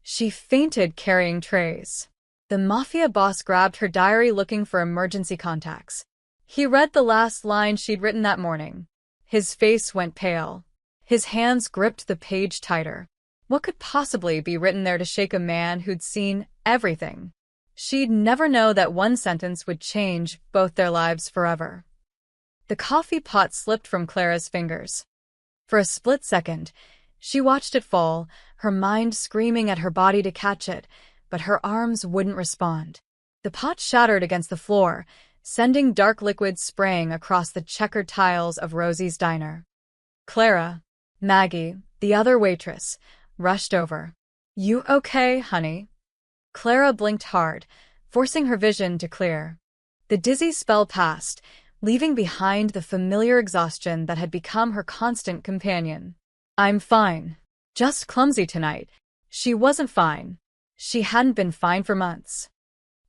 She fainted carrying trays. The Mafia boss grabbed her diary looking for emergency contacts. He read the last line she'd written that morning. His face went pale. His hands gripped the page tighter. What could possibly be written there to shake a man who'd seen everything? She'd never know that one sentence would change both their lives forever. The coffee pot slipped from Clara's fingers. For a split second, she watched it fall, her mind screaming at her body to catch it, but her arms wouldn't respond. The pot shattered against the floor, sending dark liquid spraying across the checkered tiles of Rosie's diner. Clara, Maggie, the other waitress, rushed over. "You okay, honey?" Clara blinked hard, forcing her vision to clear. The dizzy spell passed, leaving behind the familiar exhaustion that had become her constant companion. "I'm fine. Just clumsy tonight." She wasn't fine. She hadn't been fine for months.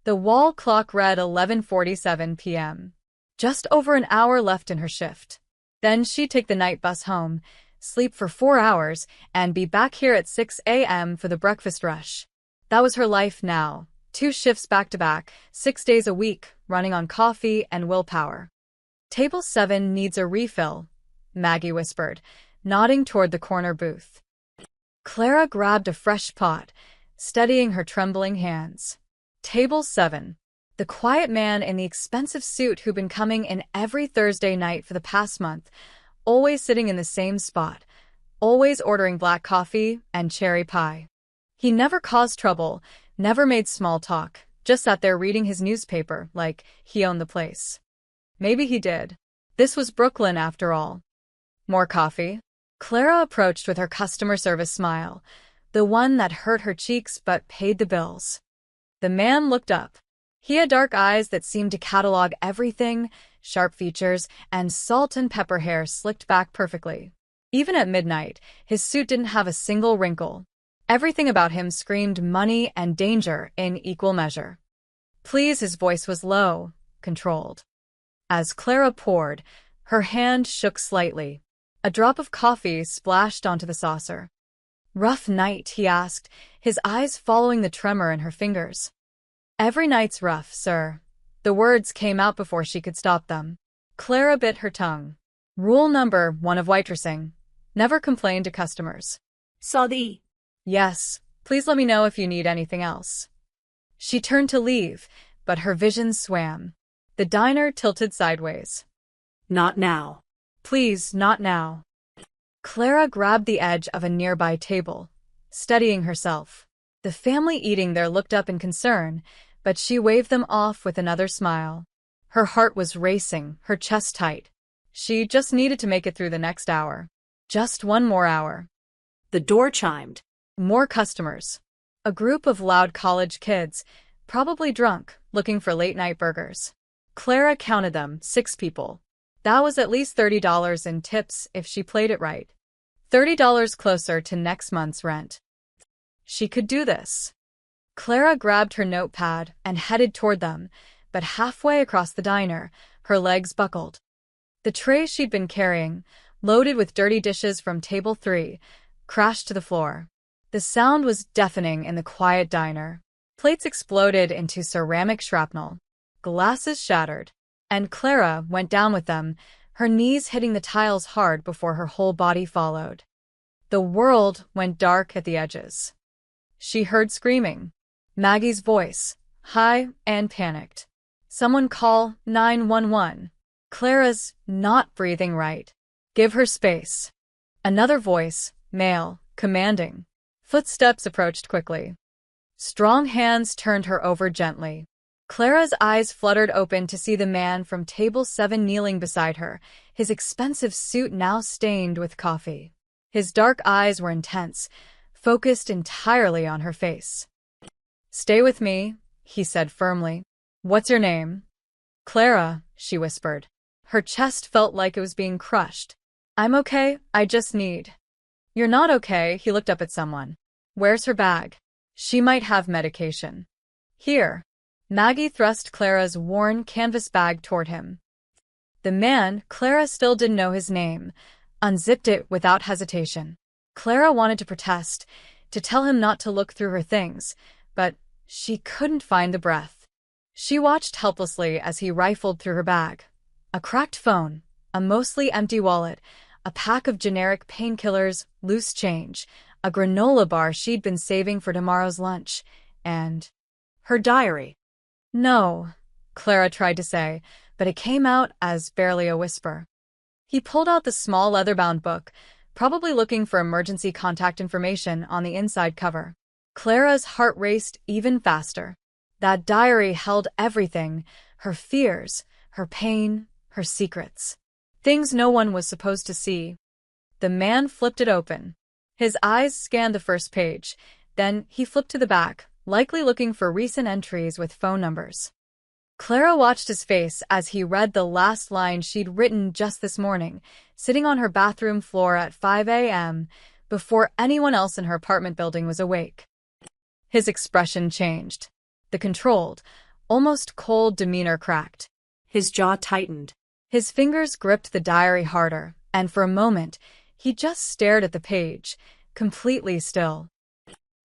The wall clock read 11:47 p.m. Just over an hour left in her shift. Then she'd take the night bus home, sleep for 4 hours, and be back here at 6 a.m. for the breakfast rush. That was her life now. 2 shifts back-to-back, 6 days a week, running on coffee and willpower. "Table 7 needs a refill," Maggie whispered, nodding toward the corner booth. Clara grabbed a fresh pot, steadying her trembling hands. Table 7. The quiet man in the expensive suit who'd been coming in every Thursday night for the past month, always sitting in the same spot, always ordering black coffee and cherry pie. He never caused trouble, never made small talk, just sat there reading his newspaper like he owned the place. Maybe he did. This was Brooklyn after all. "More coffee?" Clara approached with her customer service smile, the one that hurt her cheeks but paid the bills. The man looked up. He had dark eyes that seemed to catalog everything, sharp features, and salt and pepper hair slicked back perfectly. Even at midnight, his suit didn't have a single wrinkle. Everything about him screamed money and danger in equal measure. "Please," his voice was low, controlled. As Clara poured, her hand shook slightly. A drop of coffee splashed onto the saucer. "Rough night?" he asked, his eyes following the tremor in her fingers. "Every night's rough, sir." The words came out before she could stop them. Clara bit her tongue. Rule number 1 of waitressing: never complain to customers. "Saudi." "Yes, please let me know if you need anything else." She turned to leave, but her vision swam. The diner tilted sideways. "Not now." "Please, not now." Clara grabbed the edge of a nearby table, steadying herself. The family eating there looked up in concern, but she waved them off with another smile. Her heart was racing, her chest tight. She just needed to make it through the next hour. Just one more hour. The door chimed. More customers. A group of loud college kids, probably drunk, looking for late-night burgers. Clara counted them, 6 people. That was at least $30 in tips if she played it right. $30 closer to next month's rent. She could do this. Clara grabbed her notepad and headed toward them, but halfway across the diner, her legs buckled. The tray she'd been carrying, loaded with dirty dishes from table 3, crashed to the floor. The sound was deafening in the quiet diner. Plates exploded into ceramic shrapnel. Glasses shattered. And Clara went down with them, her knees hitting the tiles hard before her whole body followed. The world went dark at the edges. She heard screaming. Maggie's voice, high and panicked. "Someone call 911. Clara's not breathing right. Give her space." Another voice, male, commanding. Footsteps approached quickly. Strong hands turned her over gently. Clara's eyes fluttered open to see the man from table 7 kneeling beside her, his expensive suit now stained with coffee. His dark eyes were intense, focused entirely on her face. "Stay with me," he said firmly. "What's your name?" "Clara," she whispered. Her chest felt like it was being crushed. "I'm okay, I just need—" "You're not okay," he looked up at someone. "Where's her bag? She might have medication." "Here." Maggie thrust Clara's worn canvas bag toward him. The man, Clara still didn't know his name, unzipped it without hesitation. Clara wanted to protest, to tell him not to look through her things, but she couldn't find the breath. She watched helplessly as he rifled through her bag. A cracked phone, a mostly empty wallet, a pack of generic painkillers, loose change, a granola bar she'd been saving for tomorrow's lunch, and her diary. No, Clara tried to say, but it came out as barely a whisper. He pulled out the small leather-bound book, probably looking for emergency contact information on the inside cover. Clara's heart raced even faster. That diary held everything, her fears, her pain, her secrets. Things no one was supposed to see. The man flipped it open. His eyes scanned the first page. Then he flipped to the back, likely looking for recent entries with phone numbers. Clara watched his face as he read the last line she'd written just this morning, sitting on her bathroom floor at 5 a.m., before anyone else in her apartment building was awake. His expression changed. The controlled, almost cold demeanor cracked. His jaw tightened. His fingers gripped the diary harder, and for a moment, he just stared at the page, completely still.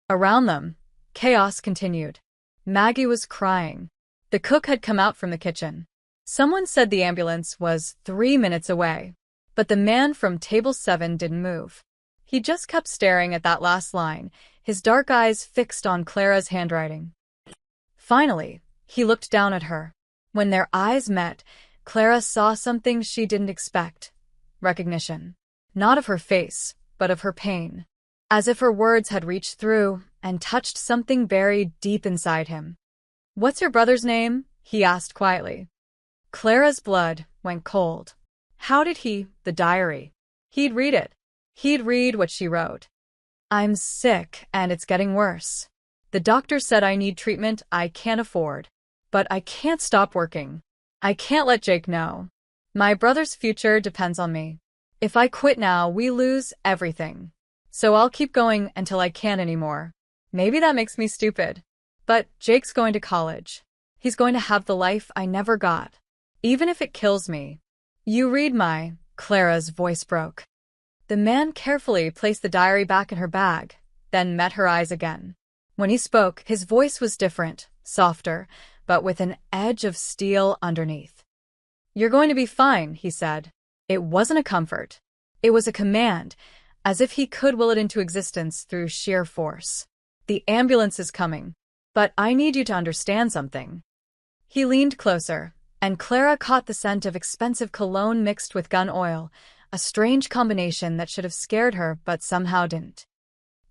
Around them, chaos continued. Maggie was crying. The cook had come out from the kitchen. Someone said the ambulance was 3 minutes away, but the man from table 7 didn't move. He just kept staring at that last line, his dark eyes fixed on Clara's handwriting. Finally, he looked down at her. When their eyes met, Clara saw something she didn't expect. Recognition. Not of her face, but of her pain. As if her words had reached through and touched something buried deep inside him. "What's your brother's name?" he asked quietly. Clara's blood went cold. How did the diary? He'd read it. He'd read what she wrote. "I'm sick and it's getting worse. The doctor said I need treatment I can't afford. But I can't stop working. I can't let Jake know. My brother's future depends on me. If I quit now, we lose everything. So I'll keep going until I can't anymore. Maybe that makes me stupid. But Jake's going to college. He's going to have the life I never got. Even if it kills me." "You read my..." Clara's voice broke. The man carefully placed the diary back in her bag, then met her eyes again. When he spoke, his voice was different, softer, but with an edge of steel underneath. "You're going to be fine," he said. It wasn't a comfort. It was a command, as if he could will it into existence through sheer force. "The ambulance is coming. But I need you to understand something." He leaned closer, and Clara caught the scent of expensive cologne mixed with gun oil, a strange combination that should have scared her but somehow didn't.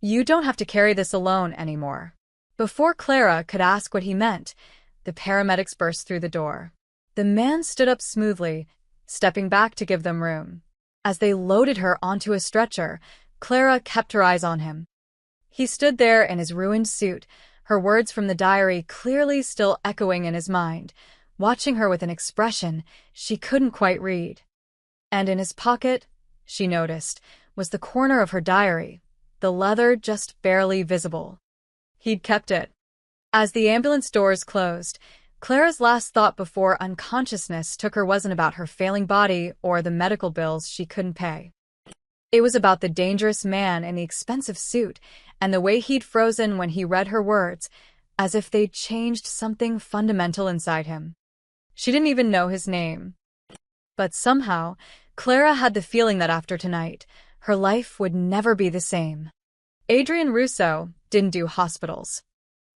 "You don't have to carry this alone anymore." Before Clara could ask what he meant, the paramedics burst through the door. The man stood up smoothly, stepping back to give them room. As they loaded her onto a stretcher, Clara kept her eyes on him. He stood there in his ruined suit, her words from the diary clearly still echoing in his mind, watching her with an expression she couldn't quite read. And in his pocket, she noticed, was the corner of her diary, the leather just barely visible. He'd kept it. As the ambulance doors closed, Clara's last thought before unconsciousness took her wasn't about her failing body or the medical bills she couldn't pay. It was about the dangerous man in the expensive suit and the way he'd frozen when he read her words, as if they'd changed something fundamental inside him. She didn't even know his name. But somehow, Clara had the feeling that after tonight, her life would never be the same. Adrian Russo didn't do hospitals.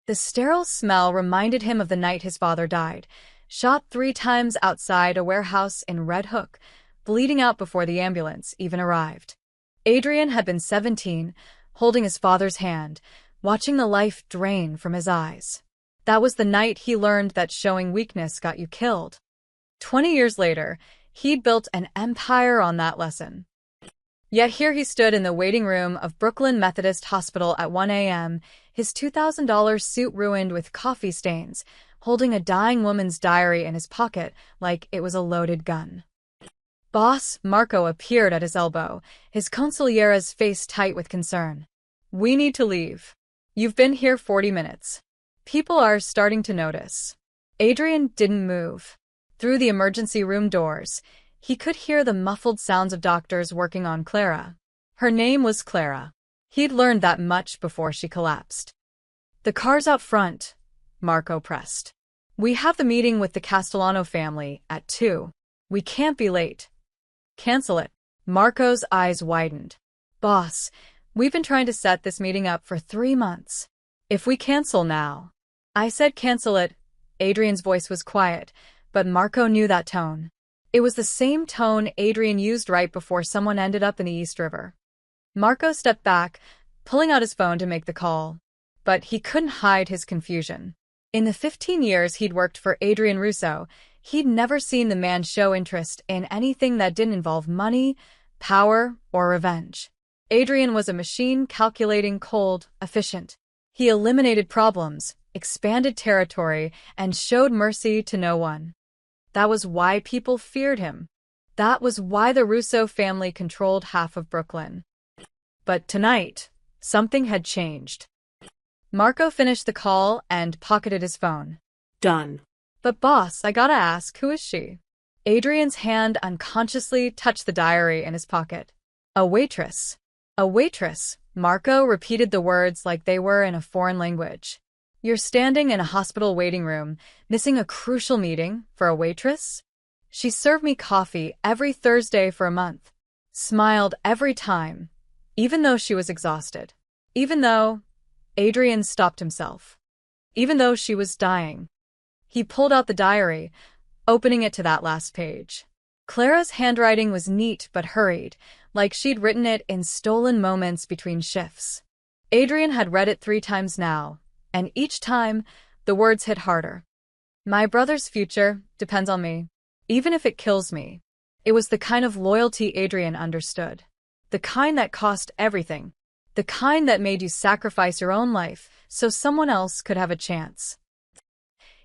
The sterile smell reminded him of the night his father died, shot 3 times outside a warehouse in Red Hook, bleeding out before the ambulance even arrived. Adrian had been 17, holding his father's hand, watching the life drain from his eyes. That was the night he learned that showing weakness got you killed. 20 years later, he'd built an empire on that lesson. Yet here he stood in the waiting room of Brooklyn Methodist Hospital at 1 a.m., his $2,000 suit ruined with coffee stains, holding a dying woman's diary in his pocket like it was a loaded gun. Boss Marco appeared at his elbow, his consigliere's face tight with concern. "We need to leave. You've been here 40 minutes. People are starting to notice." Adrian didn't move. Through the emergency room doors, he could hear the muffled sounds of doctors working on Clara. Her name was Clara. He'd learned that much before she collapsed. "The car's out front," Marco pressed. "We have the meeting with the Castellano family at 2. We can't be late." "Cancel it." Marco's eyes widened. "Boss, we've been trying to set this meeting up for 3 months. If we cancel now—" "I said cancel it." Adrian's voice was quiet, but Marco knew that tone. It was the same tone Adrian used right before someone ended up in the East River. Marco stepped back, pulling out his phone to make the call. But he couldn't hide his confusion. In the 15 years he'd worked for Adrian Russo, he'd never seen the man show interest in anything that didn't involve money, power, or revenge. Adrian was a machine, calculating, cold, efficient. He eliminated problems, expanded territory, and showed mercy to no one. That was why people feared him. That was why the Russo family controlled half of Brooklyn. But tonight, something had changed. Marco finished the call and pocketed his phone. Done. "But boss, I gotta ask, who is she?" Adrian's hand unconsciously touched the diary in his pocket. "A waitress." "A waitress," Marco repeated the words like they were in a foreign language. "You're standing in a hospital waiting room, missing a crucial meeting for a waitress?" "She served me coffee every Thursday for a month. Smiled every time, even though she was exhausted. Even though—" Adrian stopped himself. "Even though she was dying." He pulled out the diary, opening it to that last page. Clara's handwriting was neat but hurried, like she'd written it in stolen moments between shifts. Adrian had read it 3 times now, and each time, the words hit harder. "My brother's future depends on me, even if it kills me." It was the kind of loyalty Adrian understood. The kind that cost everything. The kind that made you sacrifice your own life so someone else could have a chance.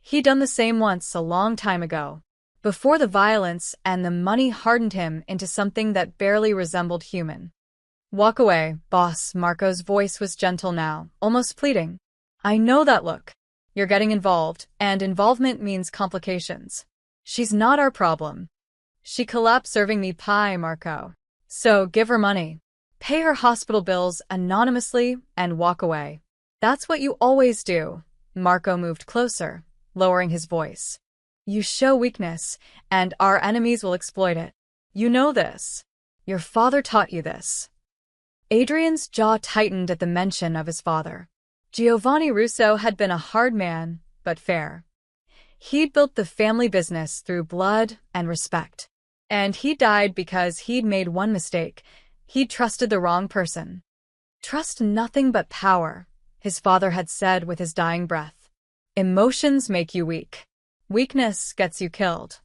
He'd done the same once a long time ago, before the violence and the money hardened him into something that barely resembled human. "Walk away, boss." Marco's voice was gentle now, almost pleading. "I know that look. You're getting involved, and involvement means complications. She's not our problem. She collapsed serving me pie, Marco. So give her money. Pay her hospital bills anonymously and walk away." "That's what you always do." Marco moved closer, lowering his voice. "You show weakness, and our enemies will exploit it. You know this. Your father taught you this." Adrian's jaw tightened at the mention of his father. Giovanni Russo had been a hard man, but fair. He'd built the family business through blood and respect. And he died because he'd made one mistake. He'd trusted the wrong person. "Trust nothing but power," his father had said with his dying breath. "Emotions make you weak. Weakness gets you killed."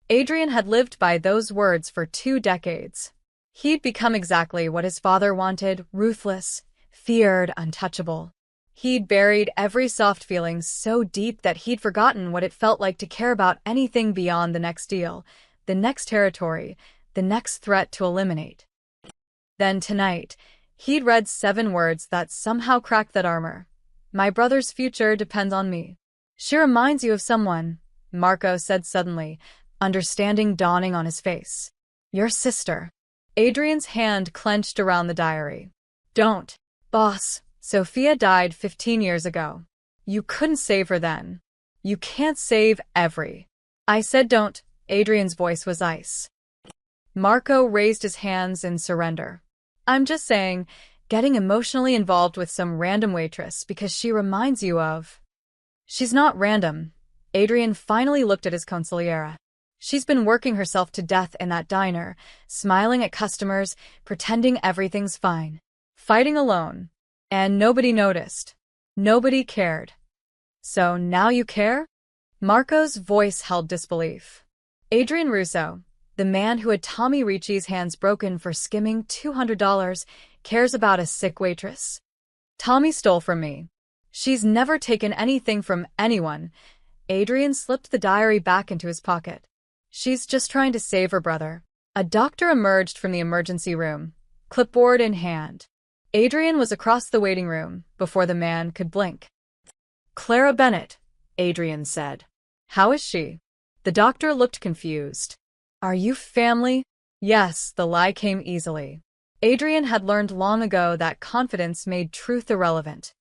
Adrian had lived by those words for 2 decades. He'd become exactly what his father wanted, ruthless, feared, untouchable. He'd buried every soft feeling so deep that he'd forgotten what it felt like to care about anything beyond the next deal, the next territory, the next threat to eliminate. Then tonight, he'd read 7 words that somehow cracked that armor. "My brother's future depends on me." "She reminds you of someone," Marco said suddenly, understanding dawning on his face. "Your sister." Adrian's hand clenched around the diary. "Don't." "Boss, Sophia died 15 years ago. You couldn't save her then. You can't save every—" "I said don't." Adrian's voice was ice. Marco raised his hands in surrender. "I'm just saying, getting emotionally involved with some random waitress because she reminds you of—" "She's not random." Adrian finally looked at his consigliera. "She's been working herself to death in that diner, smiling at customers, pretending everything's fine. Fighting alone. And nobody noticed. Nobody cared. So now you care?" Marco's voice held disbelief. Adrian Russo, the man who had Tommy Ricci's hands broken for skimming $200, cares about a sick waitress? "Tommy stole from me. She's never taken anything from anyone." Adrian slipped the diary back into his pocket. "She's just trying to save her brother." A doctor emerged from the emergency room, clipboard in hand. Adrian was across the waiting room before the man could blink. "Clara Bennett," Adrian said. "How is she?" The doctor looked confused. "Are you family?" "Yes," the lie came easily. Adrian had learned long ago that confidence made truth irrelevant.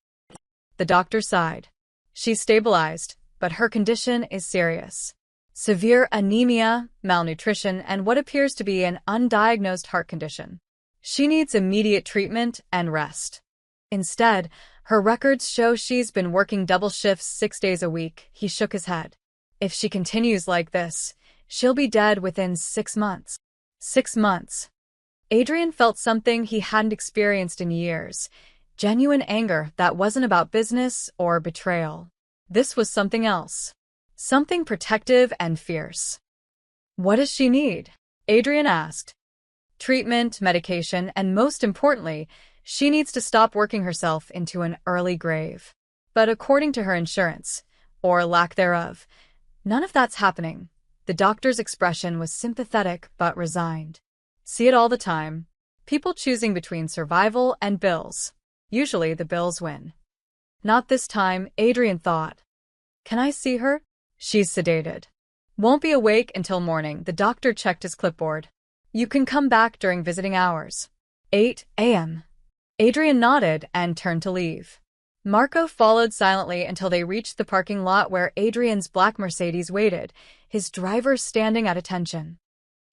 The doctor sighed. She's stabilized, but her condition is serious. Severe anemia, malnutrition, and what appears to be an undiagnosed heart condition. She needs immediate treatment and rest. Instead, her records show she's been working double shifts 6 days a week. He shook his head. If she continues like this, she'll be dead within 6 months. 6 months. Adrian felt something he hadn't experienced in years. Genuine anger that wasn't about business or betrayal. This was something else. Something protective and fierce. What does she need? Adrian asked. Treatment, medication, and most importantly, she needs to stop working herself into an early grave. But according to her insurance, or lack thereof, none of that's happening. The doctor's expression was sympathetic but resigned. See it all the time. People choosing between survival and bills. Usually the bills win. Not this time, Adrian thought. Can I see her? She's sedated. Won't be awake until morning. The doctor checked his clipboard. You can come back during visiting hours. 8 a.m. Adrian nodded and turned to leave. Marco followed silently until they reached the parking lot where Adrian's black Mercedes waited, his driver standing at attention.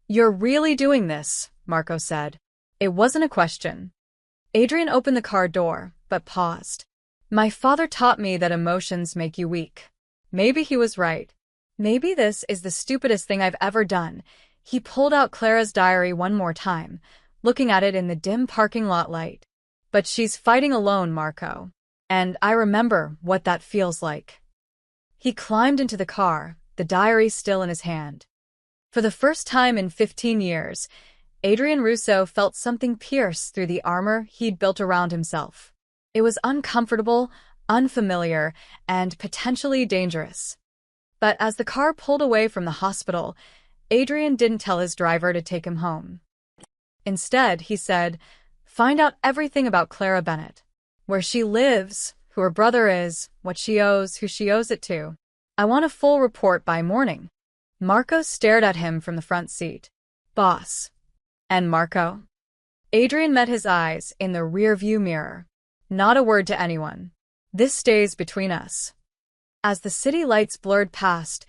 You're really doing this, Marco said. It wasn't a question. Adrian opened the car door, but paused. My father taught me that emotions make you weak. Maybe he was right. Maybe this is the stupidest thing I've ever done. He pulled out Clara's diary one more time, looking at it in the dim parking lot light. But she's fighting alone, Marco. And I remember what that feels like. He climbed into the car, the diary still in his hand. For the first time in 15 years, Adrian Russo felt something pierce through the armor he'd built around himself. It was uncomfortable, unfamiliar, and potentially dangerous. But as the car pulled away from the hospital, Adrian didn't tell his driver to take him home. Instead, he said, find out everything about Clara Bennett. Where she lives, who her brother is, what she owes, who she owes it to. I want a full report by morning. Marco stared at him from the front seat. Boss. And Marco? Adrian met his eyes in the rearview mirror. Not a word to anyone. This stays between us. As the city lights blurred past,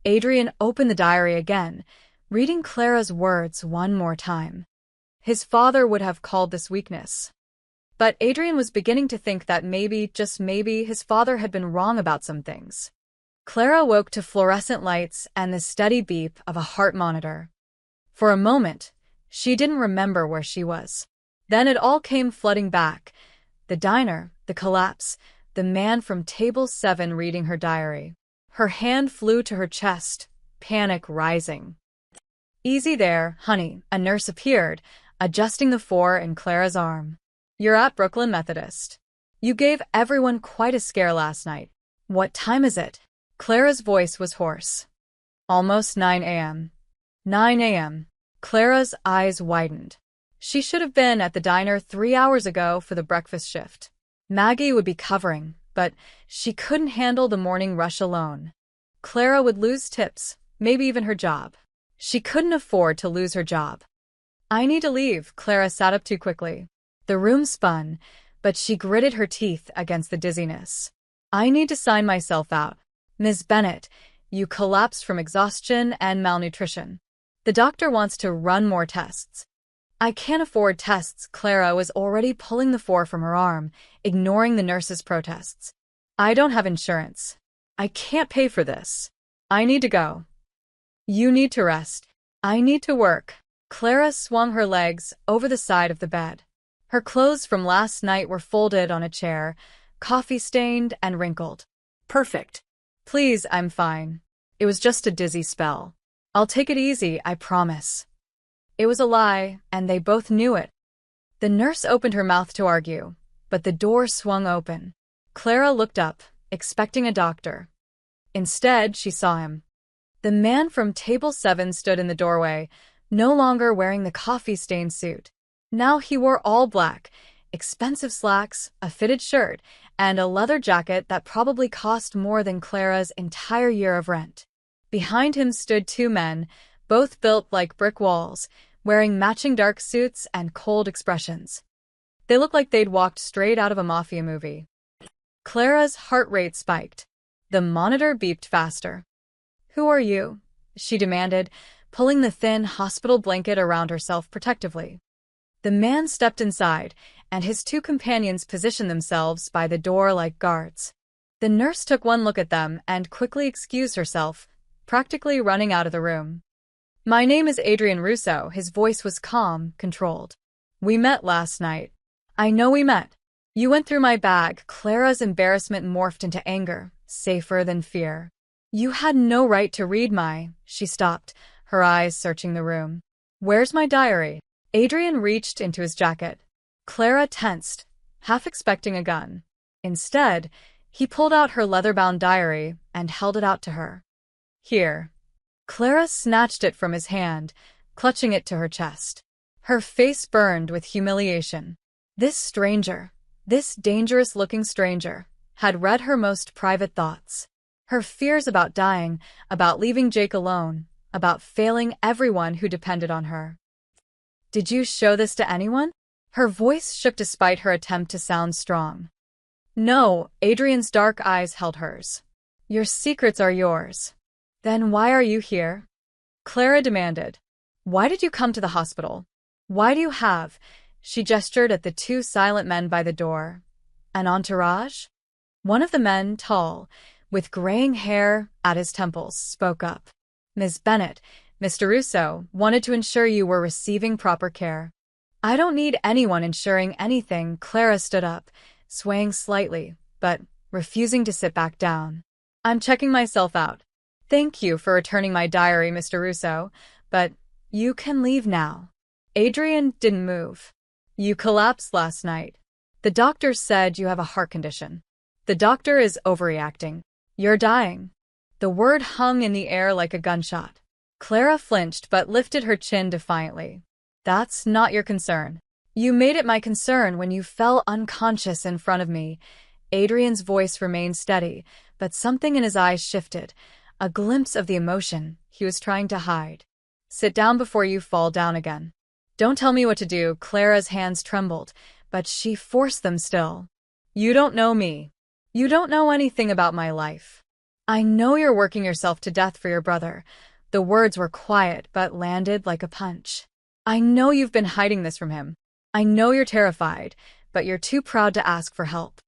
Adrian opened the diary again, reading Clara's words one more time. His father would have called this weakness. But Adrian was beginning to think that maybe, just maybe, his father had been wrong about some things. Clara woke to fluorescent lights and the steady beep of a heart monitor. For a moment, she didn't remember where she was. Then it all came flooding back. The diner, the collapse, the man from table 7 reading her diary. Her hand flew to her chest, panic rising. Easy there, honey, a nurse appeared, adjusting the 4 in Clara's arm. You're at Brooklyn Methodist. You gave everyone quite a scare last night. What time is it? Clara's voice was hoarse. Almost 9 a.m. 9 a.m. Clara's eyes widened. She should have been at the diner 3 hours ago for the breakfast shift. Maggie would be covering, but she couldn't handle the morning rush alone. Clara would lose tips, maybe even her job. She couldn't afford to lose her job. I need to leave. Clara sat up too quickly. The room spun, but she gritted her teeth against the dizziness. I need to sign myself out. Ms. Bennett, you collapsed from exhaustion and malnutrition. The doctor wants to run more tests. I can't afford tests. Clara was already pulling the 4 from her arm, ignoring the nurse's protests. I don't have insurance. I can't pay for this. I need to go. You need to rest. I need to work. Clara swung her legs over the side of the bed. Her clothes from last night were folded on a chair, coffee-stained and wrinkled. Perfect. Please, I'm fine. It was just a dizzy spell. I'll take it easy, I promise. It was a lie, and they both knew it. The nurse opened her mouth to argue, but the door swung open. Clara looked up, expecting a doctor. Instead, she saw him. The man from table 7 stood in the doorway, no longer wearing the coffee-stained suit. Now he wore all black, expensive slacks, a fitted shirt, and a leather jacket that probably cost more than Clara's entire year of rent. Behind him stood 2 men, both built like brick walls, wearing matching dark suits and cold expressions. They looked like they'd walked straight out of a Mafia movie. Clara's heart rate spiked. The monitor beeped faster. "Who are you?" she demanded, pulling the thin hospital blanket around herself protectively. The man stepped inside, and his two companions positioned themselves by the door like guards. The nurse took one look at them and quickly excused herself, practically running out of the room. "My name is Adrian Russo." His voice was calm, controlled. "We met last night." "I know we met. You went through my bag." Clara's embarrassment morphed into anger, safer than fear. "You had no right to read my—" She stopped, her eyes searching the room. "Where's my diary?" Adrian reached into his jacket. Clara tensed, half expecting a gun. Instead, he pulled out her leather-bound diary and held it out to her. "Here." Clara snatched it from his hand, clutching it to her chest. Her face burned with humiliation. This stranger, this dangerous-looking stranger, had read her most private thoughts. Her fears about dying, about leaving Jake alone, about failing everyone who depended on her. "Did you show this to anyone?" Her voice shook despite her attempt to sound strong. "No." Adrian's dark eyes held hers. "Your secrets are yours." "Then why are you here?" Clara demanded. "Why did you come to the hospital? Why do you have—" She gestured at the two silent men by the door. "An entourage?" One of the men, tall, with graying hair at his temples, spoke up. "Ms. Bennett, Mr. Russo wanted to ensure you were receiving proper care." "I don't need anyone ensuring anything." Clara stood up, swaying slightly, but refusing to sit back down. "I'm checking myself out. Thank you for returning my diary, Mr. Russo, but you can leave now." Adrian didn't move. "You collapsed last night. The doctor said you have a heart condition. The doctor is overreacting. You're dying." The word hung in the air like a gunshot. Clara flinched but lifted her chin defiantly. "That's not your concern. You made it my concern when you fell unconscious in front of me." Adrian's voice remained steady, but something in his eyes shifted, a glimpse of the emotion he was trying to hide. "Sit down before you fall down again." "Don't tell me what to do." Clara's hands trembled, but she forced them still. "You don't know me. You don't know anything about my life. I know you're working yourself to death for your brother." The words were quiet but landed like a punch. "I know you've been hiding this from him. I know you're terrified, but you're too proud to ask for help.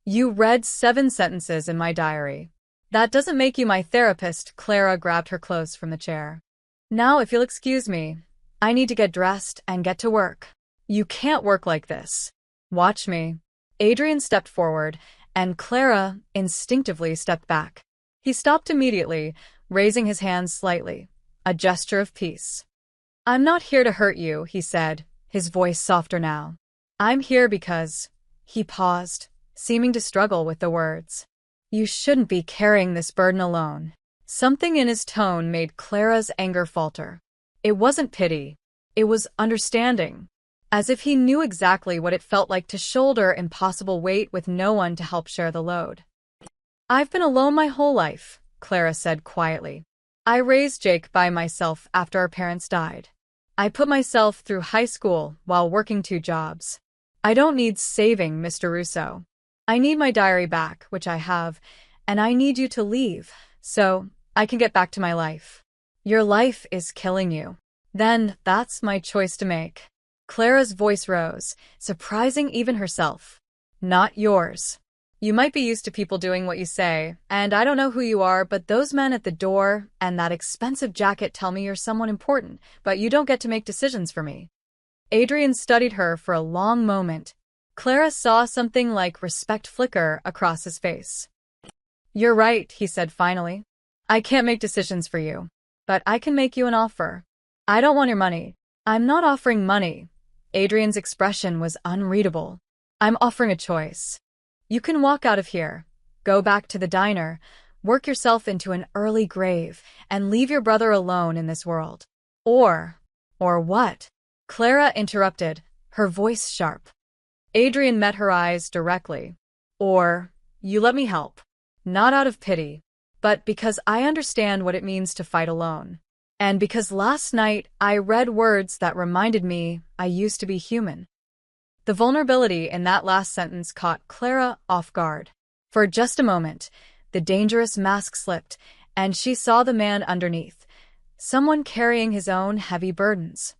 You read 7 sentences in my diary. That doesn't make you my therapist." Clara grabbed her clothes from the chair. "Now, if you'll excuse me, I need to get dressed and get to work." "You can't work like this. Watch me." Adrian stepped forward, and Clara instinctively stepped back. He stopped immediately, raising his hands slightly, a gesture of peace. "I'm not here to hurt you," he said, his voice softer now. "I'm here because—" He paused, seeming to struggle with the words. "You shouldn't be carrying this burden alone." Something in his tone made Clara's anger falter. It wasn't pity. It was understanding, as if he knew exactly what it felt like to shoulder impossible weight with no one to help share the load. "I've been alone my whole life," Clara said quietly. "I raised Jake by myself after our parents died. I put myself through high school while working 2 jobs. I don't need saving, Mr. Russo. I need my diary back, which I have, and I need you to leave, so I can get back to my life. Your life is killing you. Then that's my choice to make." Clara's voice rose, surprising even herself. "Not yours. You might be used to people doing what you say, and I don't know who you are, but those men at the door and that expensive jacket tell me you're someone important, but you don't get to make decisions for me." Adrian studied her for a long moment. Clara saw something like respect flicker across his face. "You're right," he said finally. "I can't make decisions for you, but I can make you an offer. I don't want your money." "I'm not offering money." Adrian's expression was unreadable. "I'm offering a choice. You can walk out of here, go back to the diner, work yourself into an early grave, and leave your brother alone in this world. Or what?" Clara interrupted, her voice sharp. Adrian met her eyes directly. "Or you let me help. Not out of pity, but because I understand what it means to fight alone." And because last night I read words that reminded me I used to be human. The vulnerability in that last sentence caught Clara off guard. For just a moment, the dangerous mask slipped, and she saw the man underneath, someone carrying his own heavy burdens.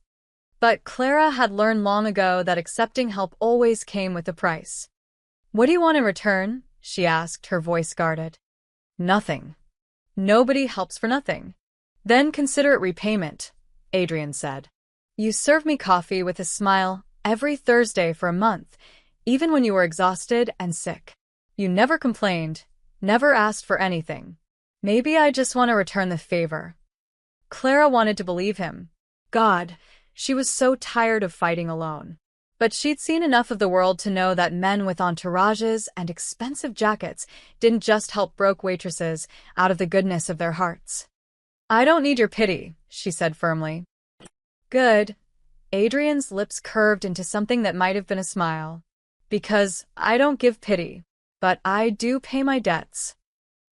But Clara had learned long ago that accepting help always came with a price. "What do you want in return?" she asked, her voice guarded. "Nothing. Nobody helps for nothing." "Then consider it repayment," Adrian said. "You served me coffee with a smile every Thursday for a month, even when you were exhausted and sick. You never complained, never asked for anything. Maybe I just want to return the favor." Clara wanted to believe him. God, she was so tired of fighting alone. But she'd seen enough of the world to know that men with entourages and expensive jackets didn't just help broke waitresses out of the goodness of their hearts. "I don't need your pity," she said firmly. "Good." Adrian's lips curved into something that might have been a smile. "Because I don't give pity, but I do pay my debts."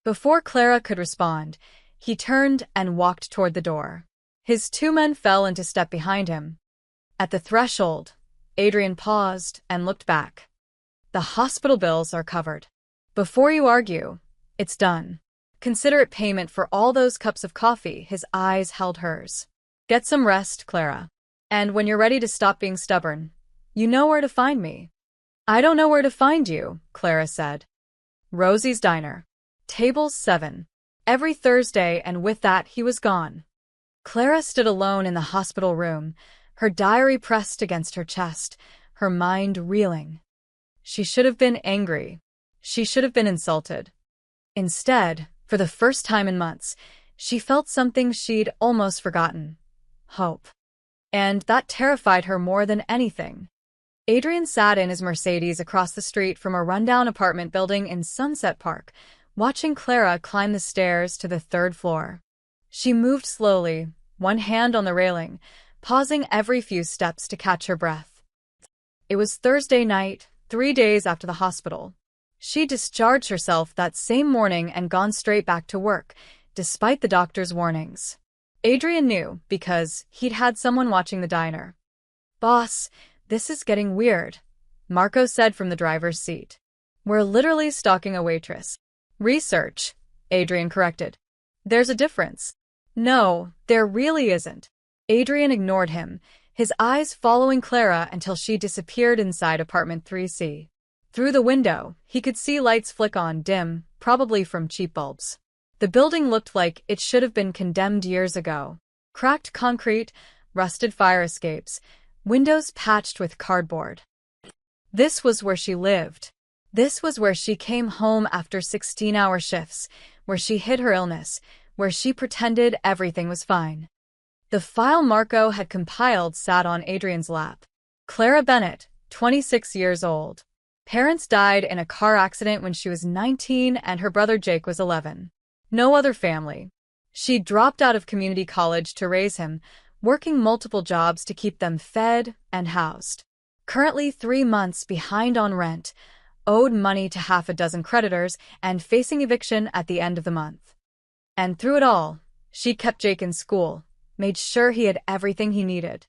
Before Clara could respond, he turned and walked toward the door. His two men fell into step behind him. At the threshold, Adrian paused and looked back. "The hospital bills are covered. Before you argue, it's done. Consider it payment for all those cups of coffee." His eyes held hers. "Get some rest, Clara. And when you're ready to stop being stubborn, you know where to find me." "I don't know where to find you," Clara said. "Rosie's Diner. Table 7. Every Thursday," and with that he was gone. Clara stood alone in the hospital room, her diary pressed against her chest, her mind reeling. She should have been angry. She should have been insulted. Instead, for the first time in months, she felt something she'd almost forgotten: hope. And that terrified her more than anything. Adrian sat in his Mercedes across the street from a rundown apartment building in Sunset Park, watching Clara climb the stairs to the 3rd floor. She moved slowly, one hand on the railing, pausing every few steps to catch her breath. It was Thursday night, 3 days after the hospital. She discharged herself that same morning and gone straight back to work, despite the doctor's warnings. Adrian knew because he'd had someone watching the diner. "Boss, this is getting weird," Marco said from the driver's seat. "We're literally stalking a waitress." "Research," Adrian corrected. "There's a difference." "No, there really isn't." Adrian ignored him, his eyes following Clara until she disappeared inside apartment 3C. Through the window, he could see lights flick on, dim, probably from cheap bulbs. The building looked like it should have been condemned years ago. Cracked concrete, rusted fire escapes, windows patched with cardboard. This was where she lived. This was where she came home after 16-hour shifts, where she hid her illness, where she pretended everything was fine. The file Marco had compiled sat on Adrian's lap. Clara Bennett, 26 years old. Parents died in a car accident when she was 19 and her brother Jake was 11. No other family. She dropped out of community college to raise him, working multiple jobs to keep them fed and housed. Currently 3 months behind on rent, owed money to half a dozen creditors, and facing eviction at the end of the month. And through it all, she kept Jake in school, made sure he had everything he needed.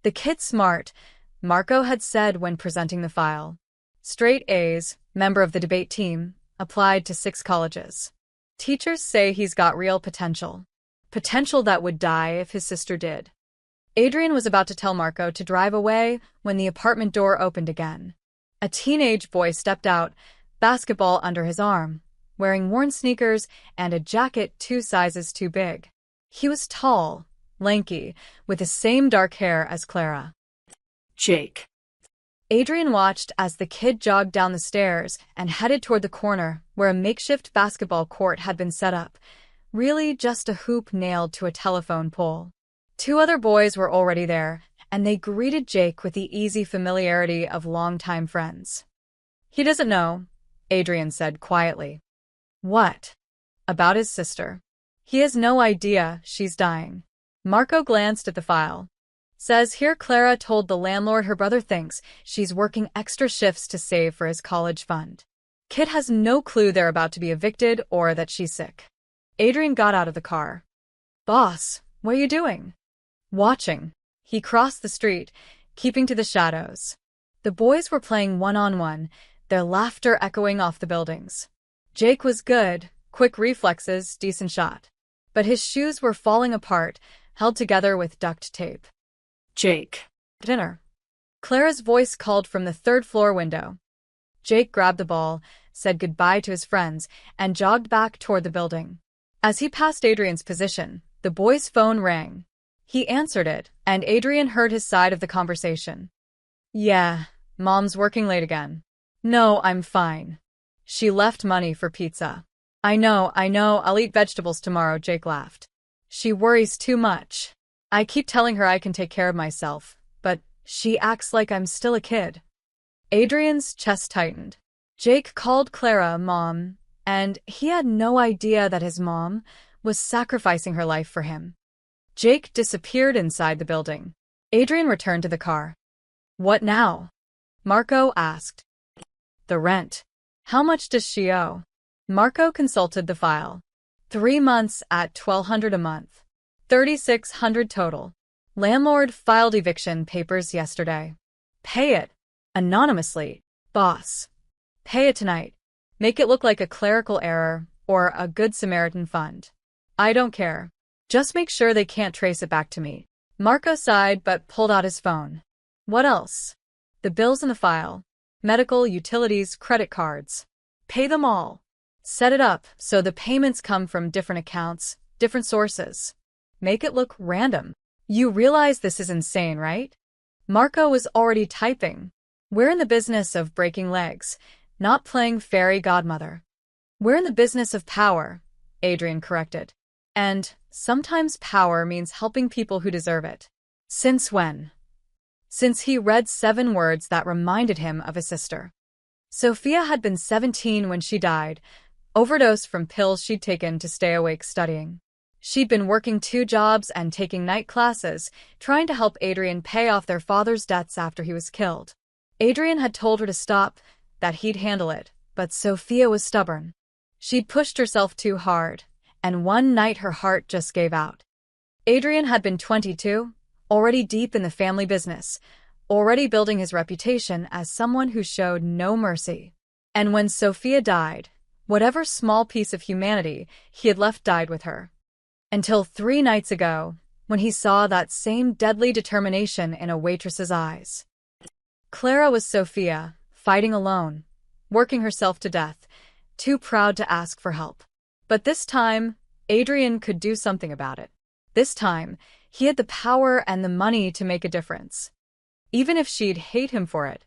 "The kid's smart," Marco had said when presenting the file. "Straight A's, member of the debate team, applied to 6 colleges. Teachers say he's got real potential. Potential that would die if his sister did." Adrian was about to tell Marco to drive away when the apartment door opened again. A teenage boy stepped out, basketball under his arm, wearing worn sneakers and a jacket 2 sizes too big. He was tall, lanky, with the same dark hair as Clara. "Jake." Adrian watched as the kid jogged down the stairs and headed toward the corner where a makeshift basketball court had been set up, really just a hoop nailed to a telephone pole. 2 other boys were already there, and they greeted Jake with the easy familiarity of longtime friends. "He doesn't know," Adrian said quietly. "What?" "About his sister. He has no idea she's dying." Marco glanced at the file. "Says here Clara told the landlord her brother thinks she's working extra shifts to save for his college fund. Kid has no clue they're about to be evicted or that she's sick." Adrian got out of the car. "Boss, What are you doing? Watching. He crossed the street, keeping to the shadows. The boys were playing one-on-one, their laughter echoing off the buildings. Jake was good, quick reflexes, decent shot. But his shoes were falling apart, held together with duct tape. Jake. Dinner. Clara's voice called from the third-floor window. Jake grabbed the ball, said goodbye to his friends, and jogged back toward the building. As he passed Adrian's position, the boy's phone rang. He answered it, and Adrian heard his side of the conversation. Yeah, Mom's working late again. No, I'm fine. She left money for pizza. I know, I'll eat vegetables tomorrow, Jake laughed. She worries too much. I keep telling her I can take care of myself, but she acts like I'm still a kid. Adrian's chest tightened. Jake called Clara Mom, and he had no idea that his mom was sacrificing her life for him. Jake disappeared inside the building. Adrian returned to the car. What now? Marco asked. The rent. How much does she owe? Marco consulted the file. 3 months at $1,200 a month. $3,600 total. Landlord filed eviction papers yesterday. Pay it. Anonymously. Boss. Pay it tonight. Make it look like a clerical error or a Good Samaritan fund. I don't care. Just make sure they can't trace it back to me. Marco sighed but pulled out his phone. What else? The bills in the file. Medical, utilities, credit cards. Pay them all. Set it up so the payments come from different accounts, different sources. Make it look random. You realize this is insane, right? Marco was already typing. We're in the business of breaking legs, not playing fairy godmother. We're in the business of power, Adrian corrected. And sometimes power means helping people who deserve it. Since when? Since he read 7 words that reminded him of his sister. Sophia had been 17 when she died, overdosed from pills she'd taken to stay awake studying. She'd been working 2 jobs and taking night classes, trying to help Adrian pay off their father's debts after he was killed. Adrian had told her to stop, that he'd handle it, but Sophia was stubborn. She'd pushed herself too hard, and one night her heart just gave out. Adrian had been 22, already deep in the family business, already building his reputation as someone who showed no mercy. And when Sophia died, whatever small piece of humanity he had left died with her. Until 3 nights ago, when he saw that same deadly determination in a waitress's eyes. Clara was Sophia, fighting alone, working herself to death, too proud to ask for help. But this time, Adrian could do something about it. This time, he had the power and the money to make a difference. Even if she'd hate him for it.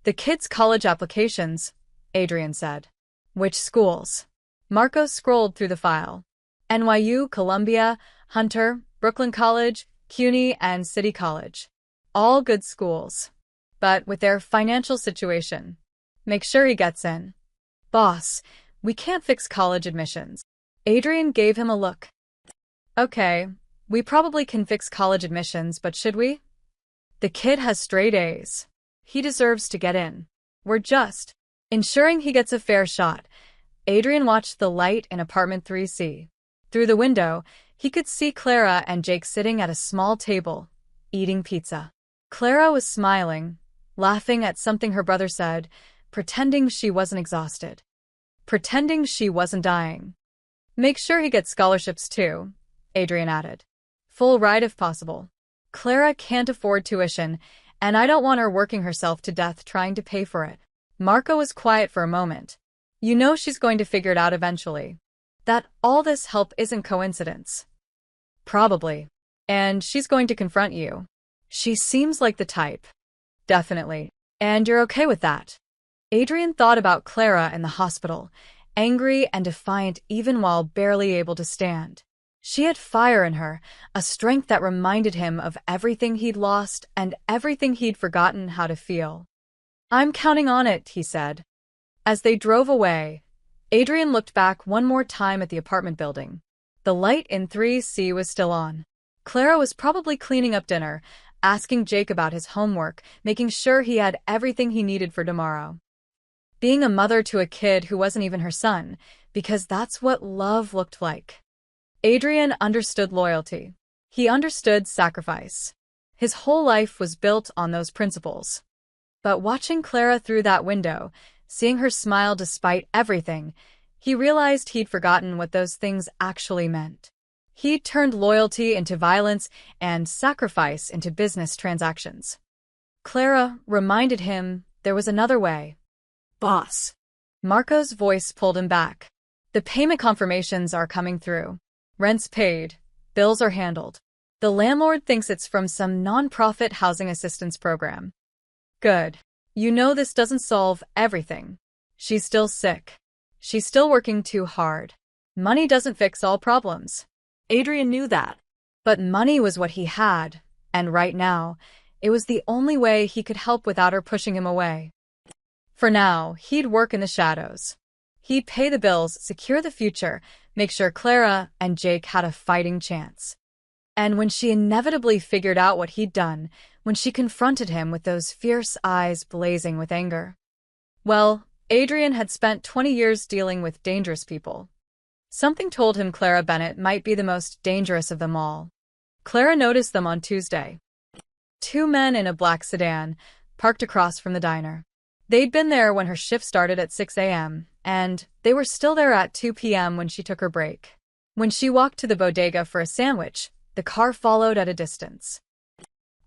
The kids' college applications, Adrian said. Which schools? Marco scrolled through the file. NYU, Columbia, Hunter, Brooklyn College, CUNY, and City College. All good schools. But with their financial situation, make sure he gets in. Boss, we can't fix college admissions. Adrian gave him a look. Okay, we probably can fix college admissions, but should we? The kid has straight A's. He deserves to get in. We're just ensuring he gets a fair shot. Adrian watched the light in apartment 3C. Through the window, he could see Clara and Jake sitting at a small table, eating pizza. Clara was smiling, laughing at something her brother said, pretending she wasn't exhausted. Pretending she wasn't dying. Make sure he gets scholarships too, Adrian added. Full ride if possible. Clara can't afford tuition, and I don't want her working herself to death trying to pay for it. Marco was quiet for a moment. You know she's going to figure it out eventually. That all this help isn't coincidence. Probably. And she's going to confront you. She seems like the type. Definitely. And you're okay with that. Adrian thought about Clara in the hospital, angry and defiant even while barely able to stand. She had fire in her, a strength that reminded him of everything he'd lost and everything he'd forgotten how to feel. I'm counting on it, he said. As they drove away, Adrian looked back one more time at the apartment building. The light in 3C was still on. Clara was probably cleaning up dinner, asking Jake about his homework, making sure he had everything he needed for tomorrow. Being a mother to a kid who wasn't even her son, because that's what love looked like. Adrian understood loyalty. He understood sacrifice. His whole life was built on those principles. But watching Clara through that window, seeing her smile despite everything, he realized he'd forgotten what those things actually meant. He'd turned loyalty into violence and sacrifice into business transactions. Clara reminded him there was another way. Boss. Marco's voice pulled him back. The payment confirmations are coming through. Rent's paid. Bills are handled. The landlord thinks it's from some non-profit housing assistance program. Good. You know this doesn't solve everything. She's still sick. She's still working too hard. Money doesn't fix all problems. Adrian knew that. But money was what he had, and right now, it was the only way he could help without her pushing him away. For now, he'd work in the shadows. He'd pay the bills, secure the future, make sure Clara and Jake had a fighting chance. And when she inevitably figured out what he'd done, when she confronted him with those fierce eyes blazing with anger, well, Adrian had spent 20 years dealing with dangerous people. Something told him Clara Bennett might be the most dangerous of them all. Clara noticed them on Tuesday. Two men in a black sedan, parked across from the diner. They'd been there when her shift started at 6 a.m., and they were still there at 2 p.m. when she took her break. When she walked to the bodega for a sandwich, the car followed at a distance.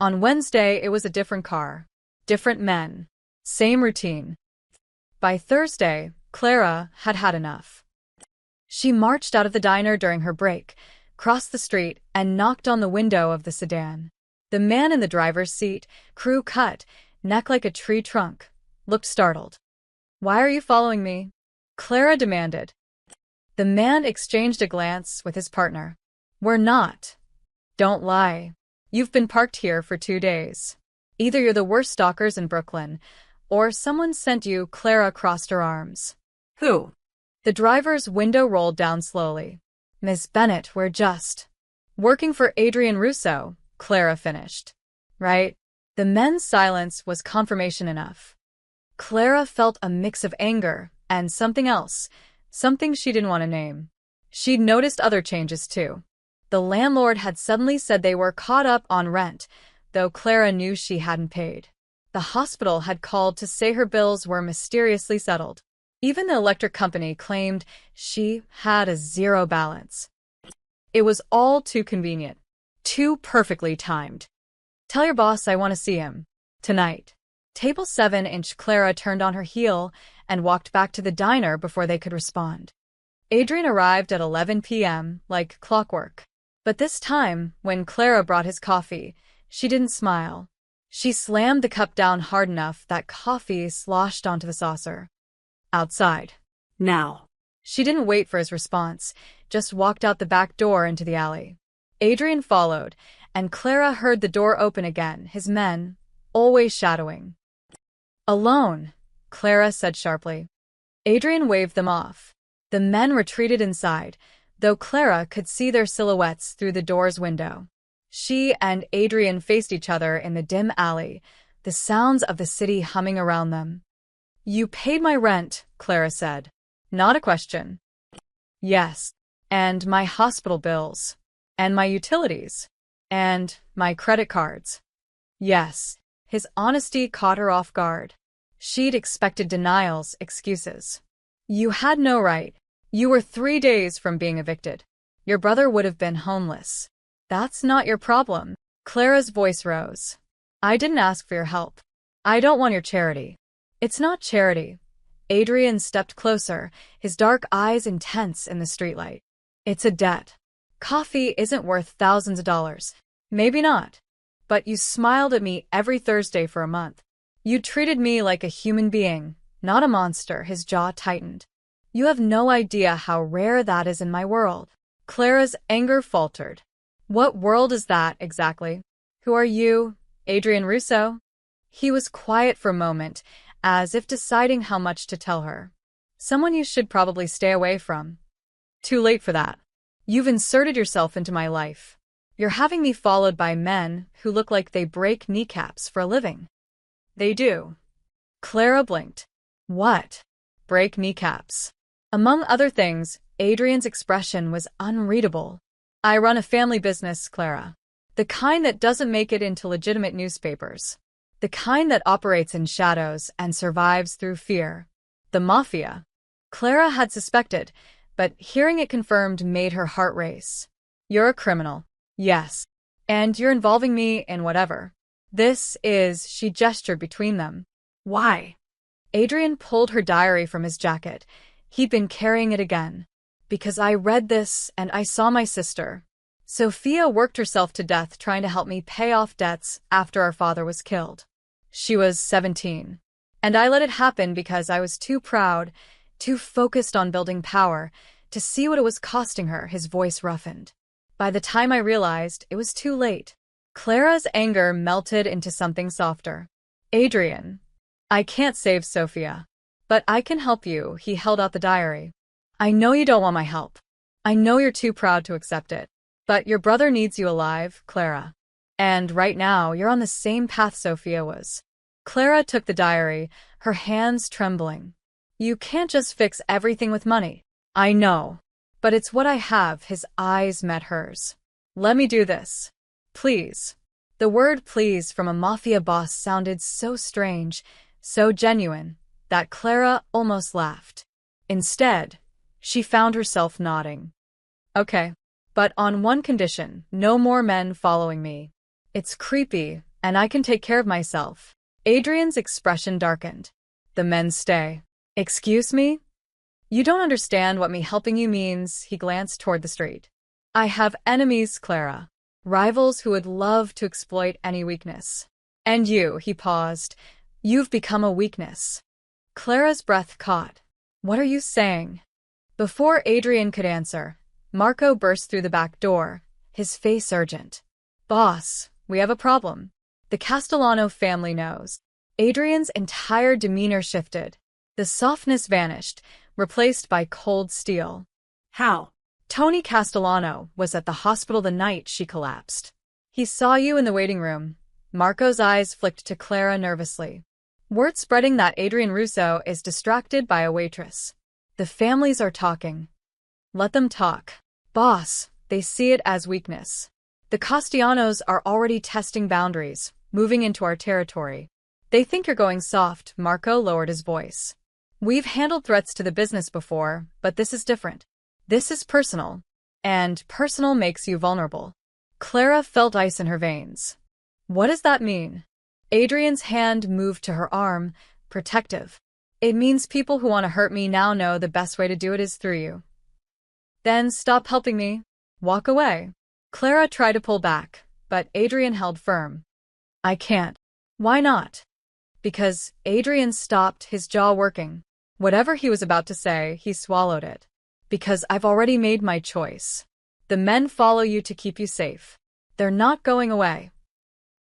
On Wednesday, it was a different car. Different men. Same routine. By Thursday, Clara had had enough. She marched out of the diner during her break, crossed the street, and knocked on the window of the sedan. The man in the driver's seat, crew cut, neck like a tree trunk, looked startled. "Why are you following me?" Clara demanded. The man exchanged a glance with his partner. "We're not. Don't lie. You've been parked here for 2 days. Either you're the worst stalkers in Brooklyn, or someone sent you." Clara crossed her arms. Who? The driver's window rolled down slowly. "Miss Bennett, we're just working for Adrian Russo," Clara finished. "Right?" The men's silence was confirmation enough. Clara felt a mix of anger and something else, something she didn't want to name. She'd noticed other changes too. The landlord had suddenly said they were caught up on rent, though Clara knew she hadn't paid. The hospital had called to say her bills were mysteriously settled. Even the electric company claimed she had a zero balance. It was all too convenient. Too perfectly timed. "Tell your boss I want to see him. Tonight." Table 7-inch. Clara turned on her heel and walked back to the diner before they could respond. Adrian arrived at 11 p.m., like clockwork. But this time, when Clara brought his coffee, she didn't smile. She slammed the cup down hard enough that coffee sloshed onto the saucer. "Outside. Now." She didn't wait for his response, just walked out the back door into the alley. Adrian followed, and Clara heard the door open again, his men, always shadowing. "Alone," Clara said sharply. Adrian waved them off. The men retreated inside, though Clara could see their silhouettes through the door's window. She and Adrian faced each other in the dim alley, the sounds of the city humming around them. "You paid my rent," Clara said. "Not a question." "Yes. And my hospital bills. And my utilities. And my credit cards." "Yes." His honesty caught her off guard. She'd expected denials, excuses. "You had no right. You were 3 days from being evicted. Your brother would have been homeless. That's not your problem." Clara's voice rose. "I didn't ask for your help. I don't want your charity." "It's not charity." Adrian stepped closer, his dark eyes intense in the streetlight. "It's a debt. Coffee isn't worth thousands of dollars. Maybe not. But you smiled at me every Thursday for a month. You treated me like a human being, not a monster." His jaw tightened. "You have no idea how rare that is in my world." Clara's anger faltered. "What world is that, exactly? Who are you, Adrian Russo?" He was quiet for a moment, as if deciding how much to tell her. "Someone you should probably stay away from." "Too late for that. You've inserted yourself into my life. You're having me followed by men who look like they break kneecaps for a living." "They do." Clara blinked. "What? Break kneecaps?" Among other things, Adrian's expression was unreadable. I run a family business, Clara. The kind that doesn't make it into legitimate newspapers. The kind that operates in shadows and survives through fear. The Mafia. Clara had suspected, but hearing it confirmed made her heart race. You're a criminal. Yes. And you're involving me in whatever. This is, she gestured between them. Why? Adrian pulled her diary from his jacket. He'd been carrying it again. Because I read this and I saw my sister. Sophia worked herself to death trying to help me pay off debts after our father was killed. She was 17. And I let it happen because I was too proud, too focused on building power, to see what it was costing her. His voice roughened. By the time I realized, it was too late. Clara's anger melted into something softer. Adrian, I can't save Sophia. But I can help you. He held out the diary. I know you don't want my help. I know you're too proud to accept it. But your brother needs you alive, Clara. And right now, you're on the same path Sophia was. Clara took the diary, her hands trembling. You can't just fix everything with money. I know. But it's what I have. His eyes met hers. Let me do this. Please. The word please from a mafia boss sounded so strange, so genuine, that Clara almost laughed. Instead, she found herself nodding. Okay. But on one condition, no more men following me. It's creepy, and I can take care of myself. Adrian's expression darkened. The men stay. Excuse me? You don't understand what me helping you means. He glanced toward the street. I have enemies, Clara. Rivals who would love to exploit any weakness. And you, he paused. You've become a weakness. Clara's breath caught. What are you saying? Before Adrian could answer, Marco burst through the back door, his face urgent. Boss, we have a problem. The Castellano family knows. Adrian's entire demeanor shifted. The softness vanished, replaced by cold steel. How? Tony Castellano was at the hospital the night she collapsed. He saw you in the waiting room. Marco's eyes flicked to Clara nervously. Word spreading that Adrian Russo is distracted by a waitress. The families are talking. Let them talk. Boss, they see it as weakness. The Castellanos are already testing boundaries, moving into our territory. They think you're going soft. Marco lowered his voice. We've handled threats to the business before, but this is different. This is personal. And personal makes you vulnerable. Clara felt ice in her veins. What does that mean? Adrian's hand moved to her arm, protective. It means people who want to hurt me now know the best way to do it is through you. Then stop helping me. Walk away. Clara tried to pull back, but Adrian held firm. I can't. Why not? Because Adrian stopped, his jaw working. Whatever he was about to say, he swallowed it. Because I've already made my choice. The men follow you to keep you safe. They're not going away.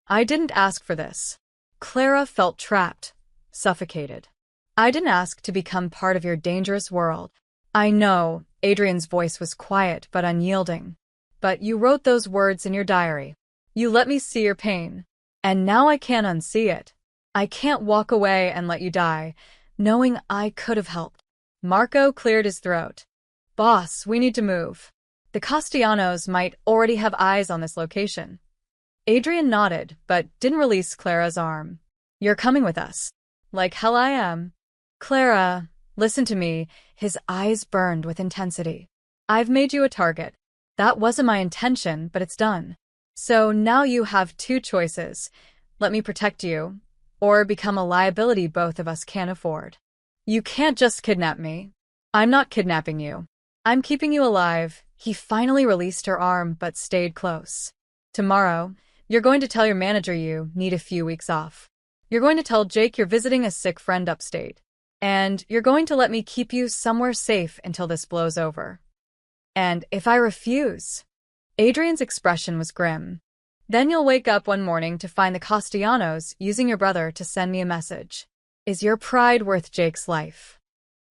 I didn't ask for this. Clara felt trapped, suffocated. I didn't ask to become part of your dangerous world. I know, Adrian's voice was quiet but unyielding. But you wrote those words in your diary. You let me see your pain. And now I can't unsee it. I can't walk away and let you die, knowing I could have helped. Marco cleared his throat. Boss, we need to move. The Castellanos might already have eyes on this location. Adrian nodded, but didn't release Clara's arm. You're coming with us. Like hell I am. Clara, listen to me. His eyes burned with intensity. I've made you a target. That wasn't my intention, but it's done. So now you have two choices. Let me protect you, or become a liability both of us can't afford. You can't just kidnap me. I'm not kidnapping you. I'm keeping you alive. He finally released her arm but stayed close. Tomorrow, you're going to tell your manager you need a few weeks off. You're going to tell Jake you're visiting a sick friend upstate. And you're going to let me keep you somewhere safe until this blows over. And if I refuse? Adrian's expression was grim. Then you'll wake up one morning to find the Castellanos using your brother to send me a message. Is your pride worth Jake's life?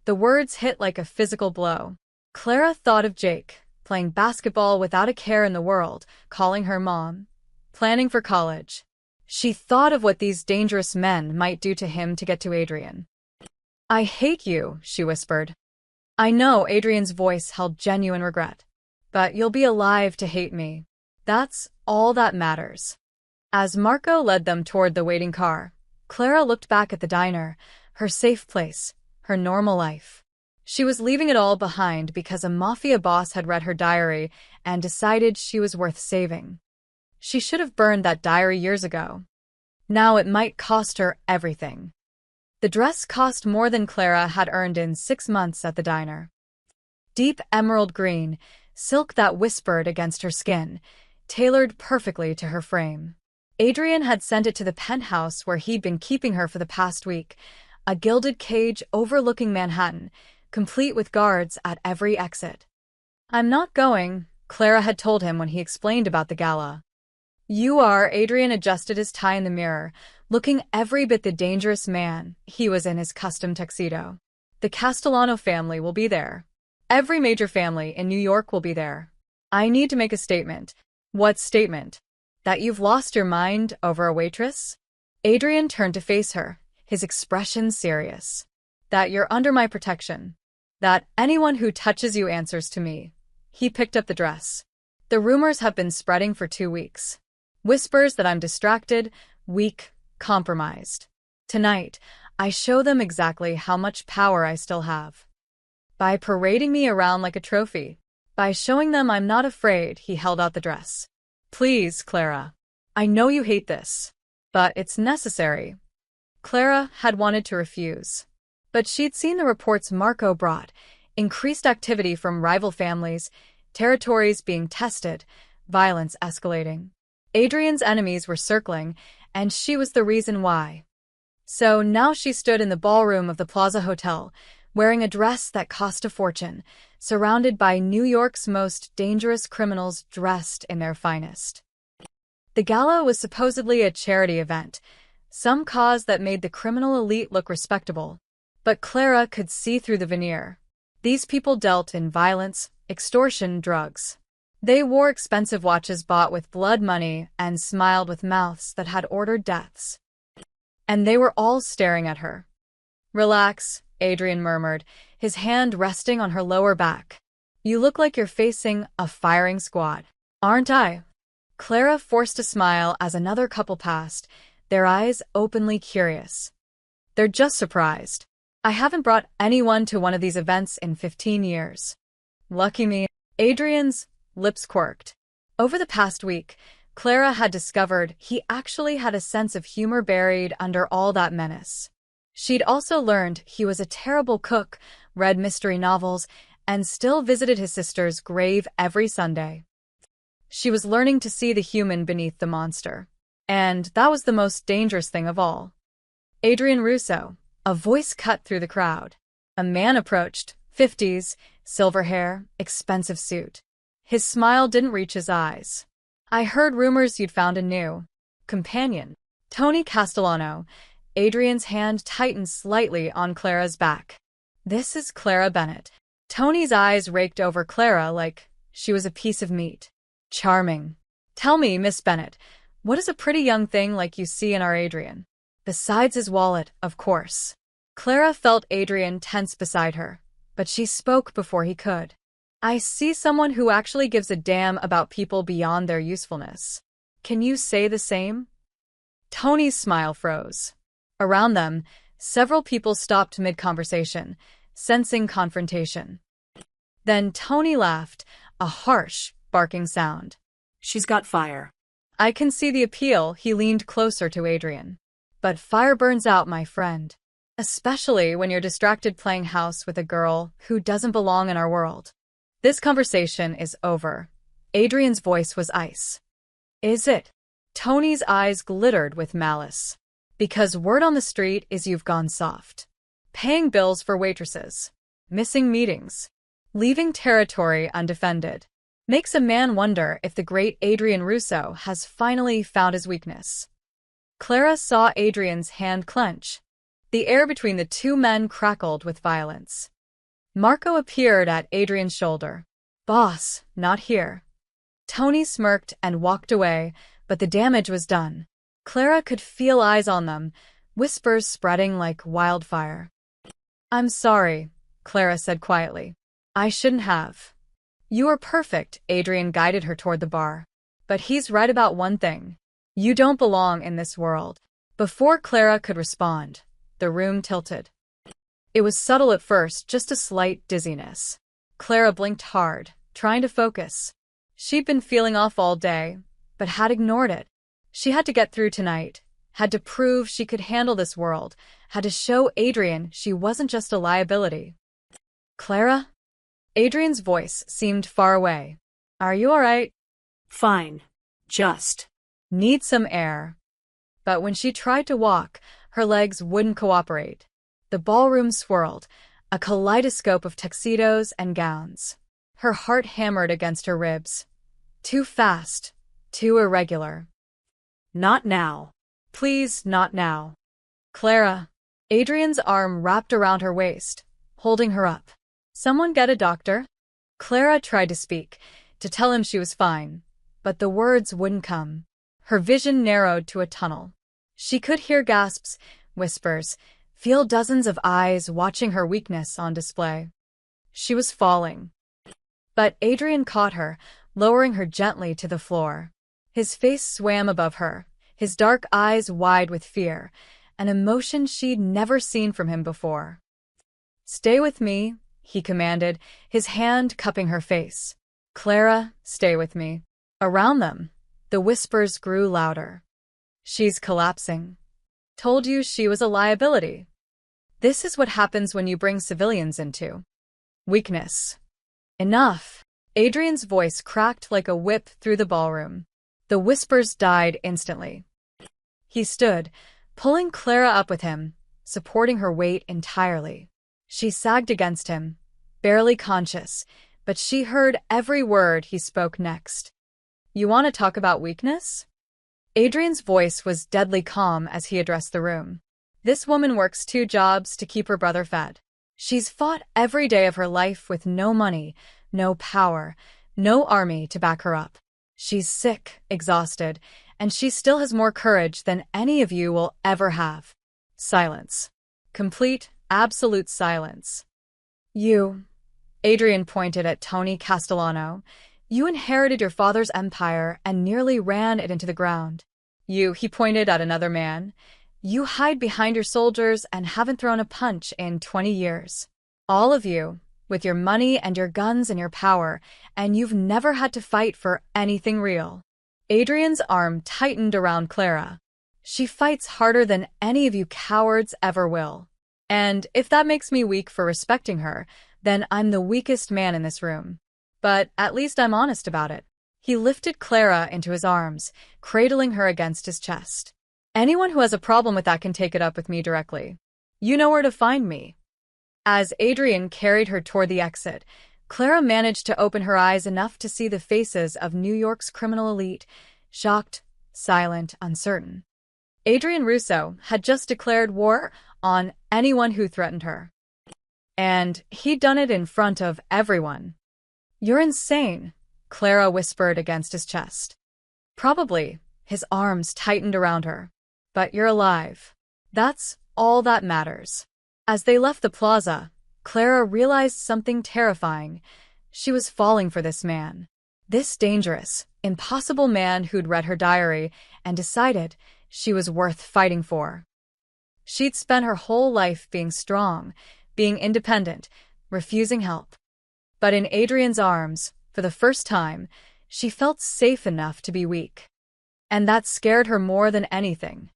The words hit like a physical blow. Clara thought of Jake, playing basketball without a care in the world, calling her mom, planning for college. She thought of what these dangerous men might do to him to get to Adrian. I hate you, she whispered. I know. Adrian's voice held genuine regret. but you'll be alive to hate me. That's all that matters. As Marco led them toward the waiting car, Clara looked back at the diner, her safe place, her normal life. She was leaving it all behind because a mafia boss had read her diary and decided she was worth saving. She should have burned that diary years ago. Now it might cost her everything. The dress cost more than Clara had earned in 6 months at the diner. Deep emerald green, silk that whispered against her skin, tailored perfectly to her frame. Adrian had sent it to the penthouse where he'd been keeping her for the past week, a gilded cage overlooking Manhattan, complete with guards at every exit. "I'm not going," Clara had told him when he explained about the gala. "You are." Adrian adjusted his tie in the mirror, looking every bit the dangerous man he was in his custom tuxedo. "The Castellano family will be there. Every major family in New York will be there. I need to make a statement." "What statement?" "That you've lost your mind over a waitress?" Adrian turned to face her, his expression serious. "That you're under my protection. That anyone who touches you answers to me." He picked up the dress. "The rumors have been spreading for 2 weeks. Whispers that I'm distracted, weak, compromised. Tonight, I show them exactly how much power I still have. By parading me around like a trophy. By showing them I'm not afraid." He held out the dress. "Please, Clara. I know you hate this, but it's necessary." Clara had wanted to refuse, but she'd seen the reports Marco brought, increased activity from rival families, territories being tested, violence escalating. Adrian's enemies were circling, and she was the reason why. So now she stood in the ballroom of the Plaza Hotel, wearing a dress that cost a fortune, surrounded by New York's most dangerous criminals dressed in their finest. The gala was supposedly a charity event, some cause that made the criminal elite look respectable. But Clara could see through the veneer. These people dealt in violence, extortion, drugs. They wore expensive watches bought with blood money and smiled with mouths that had ordered deaths. And they were all staring at her. "Relax," Adrian murmured, his hand resting on her lower back. "You look like you're facing a firing squad." "Aren't I?" Clara forced a smile as another couple passed, their eyes openly curious. "They're just surprised. I haven't brought anyone to one of these events in 15 years. Lucky me." Adrian's lips quirked. Over the past week, Clara had discovered he actually had a sense of humor buried under all that menace. She'd also learned he was a terrible cook, read mystery novels, and still visited his sister's grave every Sunday. She was learning to see the human beneath the monster. And that was the most dangerous thing of all. "Adrian Russo," a voice cut through the crowd. A man approached, 50s, silver hair, expensive suit. His smile didn't reach his eyes. "I heard rumors you'd found a new companion." "Tony Castellano." Adrian's hand tightened slightly on Clara's back. "This is Clara Bennett." Tony's eyes raked over Clara like she was a piece of meat. "Charming. Tell me, Miss Bennett, what does a pretty young thing like you see in our Adrian? Besides his wallet, of course." Clara felt Adrian tense beside her, but she spoke before he could. "I see someone who actually gives a damn about people beyond their usefulness. Can you say the same?" Tony's smile froze. Around them, several people stopped mid-conversation, sensing confrontation. Then Tony laughed, a harsh, barking sound. "She's got fire." "I can see the appeal." He leaned closer to Adrian. "But fire burns out, my friend. Especially when you're distracted playing house with a girl who doesn't belong in our world." "This conversation is over." Adrian's voice was ice. "Is it?" Tony's eyes glittered with malice. "Because word on the street is you've gone soft. Paying bills for waitresses. Missing meetings. Leaving territory undefended. Makes a man wonder if the great Adrian Russo has finally found his weakness." Clara saw Adrian's hand clench. The air between the two men crackled with violence. Marco appeared at Adrian's shoulder. "Boss, not here." Tony smirked and walked away, but the damage was done. Clara could feel eyes on them, whispers spreading like wildfire. "I'm sorry," Clara said quietly. "I shouldn't have." You are perfect, Adrian guided her toward the bar. But he's right about one thing. You don't belong in this world. Before Clara could respond, the room tilted. It was subtle at first, just a slight dizziness. Clara blinked hard, trying to focus. She'd been feeling off all day, but had ignored it. She had to get through tonight, had to prove she could handle this world, had to show Adrian she wasn't just a liability. Clara? Adrian's voice seemed far away. Are you all right? Fine. Just. Need some air. But when she tried to walk, her legs wouldn't cooperate. The ballroom swirled, a kaleidoscope of tuxedos and gowns. Her heart hammered against her ribs. Too fast, too irregular. Not now. Please, not now. Clara. Adrian's arm wrapped around her waist, holding her up. Someone get a doctor? Clara tried to speak, to tell him she was fine, but the words wouldn't come. Her vision narrowed to a tunnel. She could hear gasps, whispers, feel dozens of eyes watching her weakness on display. She was falling. But Adrian caught her, lowering her gently to the floor. His face swam above her, his dark eyes wide with fear, an emotion she'd never seen from him before. Stay with me, he commanded, his hand cupping her face. Clara, stay with me. Around them, the whispers grew louder. She's collapsing. Told you she was a liability. This is what happens when you bring civilians into weakness. Enough. Adrian's voice cracked like a whip through the ballroom. The whispers died instantly. He stood, pulling Clara up with him, supporting her weight entirely. She sagged against him, barely conscious, but she heard every word he spoke next. You want to talk about weakness? Adrian's voice was deadly calm as he addressed the room. This woman works 2 jobs to keep her brother fed. She's fought every day of her life with no money, no power, no army to back her up. She's sick, exhausted, and she still has more courage than any of you will ever have. Silence. Complete, absolute silence. You, Adrian pointed at Tony Castellano, you inherited your father's empire and nearly ran it into the ground. You, he pointed at another man, you hide behind your soldiers and haven't thrown a punch in 20 years. All of you, with your money and your guns and your power, and you've never had to fight for anything real. Adrian's arm tightened around Clara. She fights harder than any of you cowards ever will. And if that makes me weak for respecting her, then I'm the weakest man in this room. But at least I'm honest about it. He lifted Clara into his arms, cradling her against his chest. Anyone who has a problem with that can take it up with me directly. You know where to find me. As Adrian carried her toward the exit, Clara managed to open her eyes enough to see the faces of New York's criminal elite, shocked, silent, uncertain. Adrian Russo had just declared war on anyone who threatened her. And he'd done it in front of everyone. You're insane, Clara whispered against his chest. Probably. His arms tightened around her. But you're alive. That's all that matters. As they left the plaza, Clara realized something terrifying. She was falling for this man. This dangerous, impossible man who'd read her diary and decided she was worth fighting for. She'd spent her whole life being strong, being independent, refusing help. But in Adrian's arms, for the first time, she felt safe enough to be weak. And that scared her more than anything.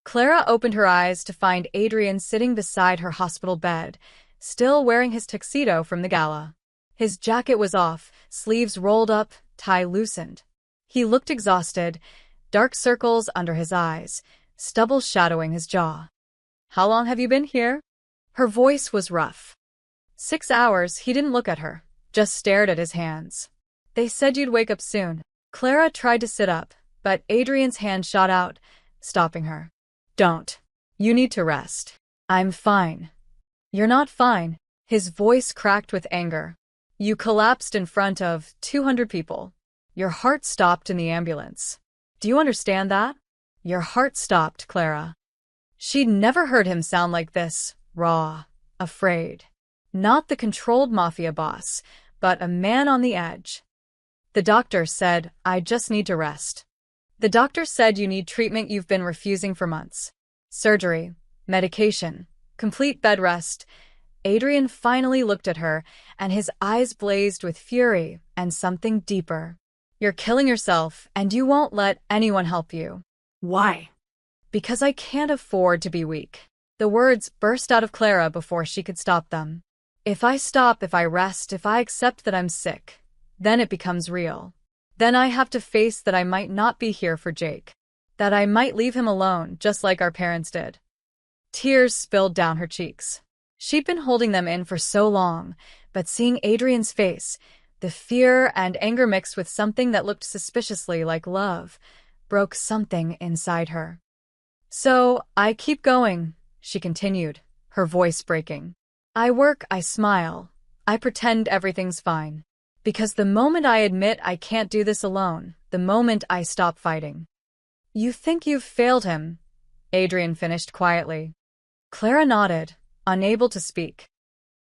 Clara opened her eyes to find Adrian sitting beside her hospital bed, still wearing his tuxedo from the gala. His jacket was off, sleeves rolled up, tie loosened. He looked exhausted, dark circles under his eyes, stubble shadowing his jaw. How long have you been here? Her voice was rough. 6 hours. He didn't look at her, just stared at his hands. They said you'd wake up soon. Clara tried to sit up, but Adrian's hand shot out, stopping her. Don't. You need to rest. I'm fine. You're not fine. His voice cracked with anger. You collapsed in front of 200 people. Your heart stopped in the ambulance. Do you understand that? Your heart stopped, Clara. She'd never heard him sound like this, raw, afraid. Not the controlled Mafia boss, but a man on the edge. The doctor said, I just need to rest. The doctor said you need treatment you've been refusing for months. Surgery, medication, complete bed rest. Adrian finally looked at her, and his eyes blazed with fury and something deeper. You're killing yourself, and you won't let anyone help you. Why? Because I can't afford to be weak. The words burst out of Clara before she could stop them. If I stop, if I rest, if I accept that I'm sick, then it becomes real. Then I have to face that I might not be here for Jake. That I might leave him alone, just like our parents did. Tears spilled down her cheeks. She'd been holding them in for so long, but seeing Adrian's face, the fear and anger mixed with something that looked suspiciously like love, broke something inside her. So, I keep going, she continued, her voice breaking. I work, I smile, I pretend everything's fine. Because the moment I admit I can't do this alone, the moment I stop fighting. You think you've failed him, Adrian finished quietly. Clara nodded, unable to speak.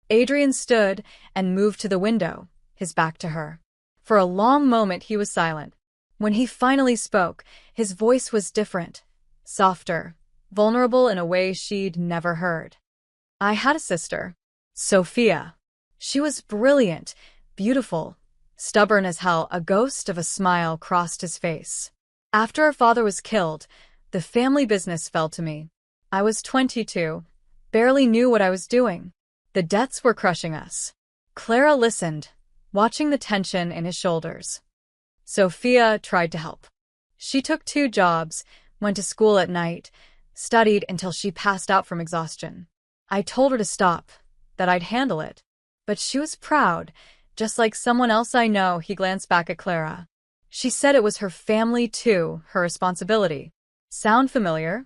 Adrian stood and moved to the window, his back to her. For a long moment he was silent. When he finally spoke, his voice was different, softer, vulnerable in a way she'd never heard. I had a sister, Sophia. She was brilliant, beautiful, stubborn as hell. A ghost of a smile crossed his face. After our father was killed, the family business fell to me. I was 22, barely knew what I was doing. The debts were crushing us. Clara listened, watching the tension in his shoulders. Sophia tried to help. She took 2 jobs, went to school at night, studied until she passed out from exhaustion. I told her to stop, that I'd handle it. But she was proud, just like someone else I know. He glanced back at Clara. She said it was her family too, her responsibility. Sound familiar?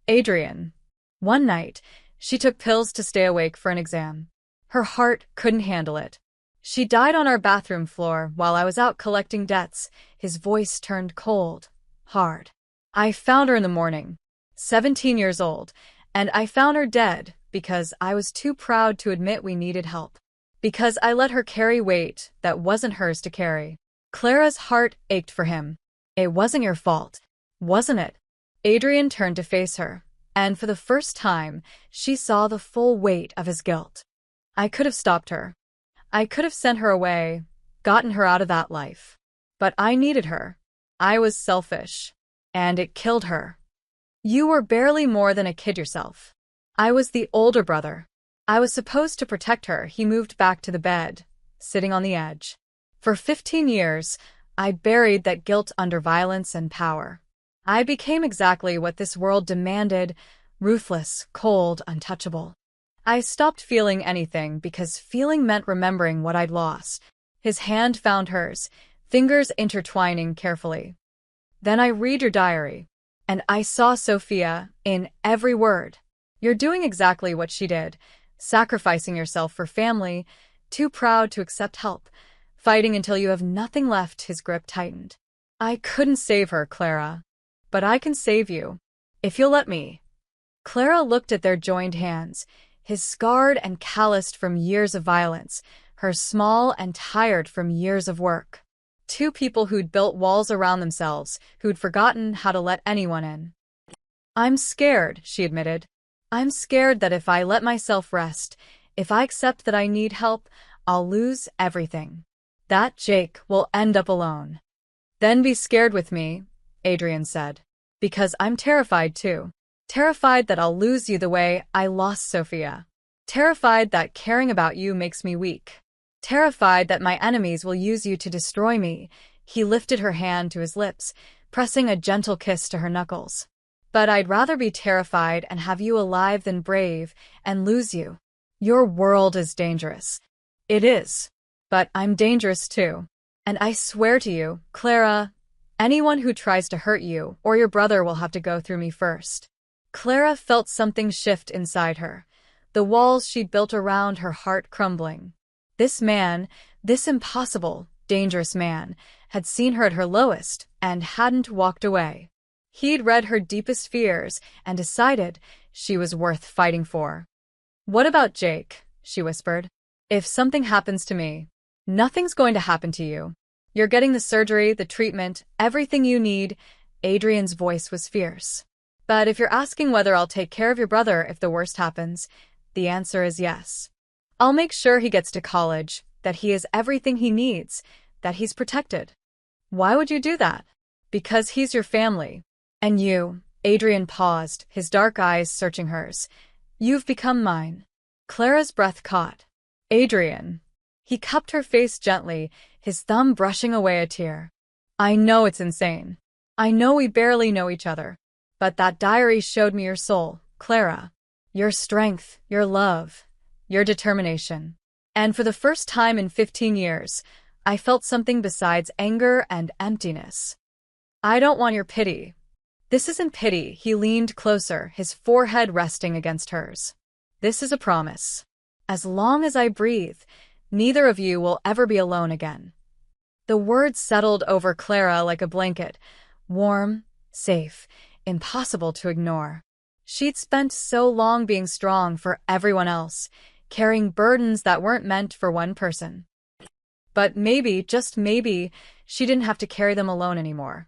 Adrian. One night, she took pills to stay awake for an exam. Her heart couldn't handle it. She died on our bathroom floor while I was out collecting debts. His voice turned cold, hard. I found her in the morning, 17 years old, and I found her dead because I was too proud to admit we needed help. Because I let her carry weight that wasn't hers to carry. Clara's heart ached for him. It wasn't your fault, wasn't it? Adrian turned to face her, and for the first time, she saw the full weight of his guilt. I could have stopped her. I could have sent her away, gotten her out of that life. But I needed her. I was selfish. And it killed her. You were barely more than a kid yourself. I was the older brother. I was supposed to protect her. He moved back to the bed, sitting on the edge. For 15 years, I buried that guilt under violence and power. I became exactly what this world demanded, ruthless, cold, untouchable. I stopped feeling anything because feeling meant remembering what I'd lost. His hand found hers, fingers intertwining carefully. Then I read your diary, and I saw Sophia in every word. You're doing exactly what she did, sacrificing yourself for family, too proud to accept help, fighting until you have nothing left. His grip tightened. I couldn't save her, Clara. But I can save you, if you'll let me. Clara looked at their joined hands, his scarred and calloused from years of violence, hers small and tired from years of work. 2 people who'd built walls around themselves, who'd forgotten how to let anyone in. I'm scared, she admitted. I'm scared that if I let myself rest, if I accept that I need help, I'll lose everything. That Jake will end up alone. Then be scared with me, Adrian said. Because I'm terrified too. Terrified that I'll lose you the way I lost Sophia. Terrified that caring about you makes me weak. Terrified that my enemies will use you to destroy me. He lifted her hand to his lips, pressing a gentle kiss to her knuckles. But I'd rather be terrified and have you alive than brave and lose you. Your world is dangerous. It is. But I'm dangerous too. And I swear to you, Clara, anyone who tries to hurt you or your brother will have to go through me first. Clara felt something shift inside her, the walls she'd built around her heart crumbling. This man, this impossible, dangerous man, had seen her at her lowest and hadn't walked away. He'd read her deepest fears and decided she was worth fighting for. What about Jake? She whispered. If something happens to me, Nothing's going to happen to you. You're getting the surgery, the treatment, everything you need. Adrian's voice was fierce. But if you're asking whether I'll take care of your brother if the worst happens, the answer is yes. I'll make sure he gets to college, that he has everything he needs, that he's protected. Why would you do that? Because he's your family. And you, Adrian paused, his dark eyes searching hers. You've become mine. Clara's breath caught. Adrian. He cupped her face gently, his thumb brushing away a tear. I know it's insane. I know we barely know each other. But that diary showed me your soul, Clara. Your strength, your love, your determination. And for the first time in 15 years, I felt something besides anger and emptiness. I don't want your pity. This isn't pity. He leaned closer, his forehead resting against hers. This is a promise. As long as I breathe, neither of you will ever be alone again. The words settled over Clara like a blanket, warm, safe, impossible to ignore. She'd spent so long being strong for everyone else, carrying burdens that weren't meant for one person. But maybe, just maybe, she didn't have to carry them alone anymore.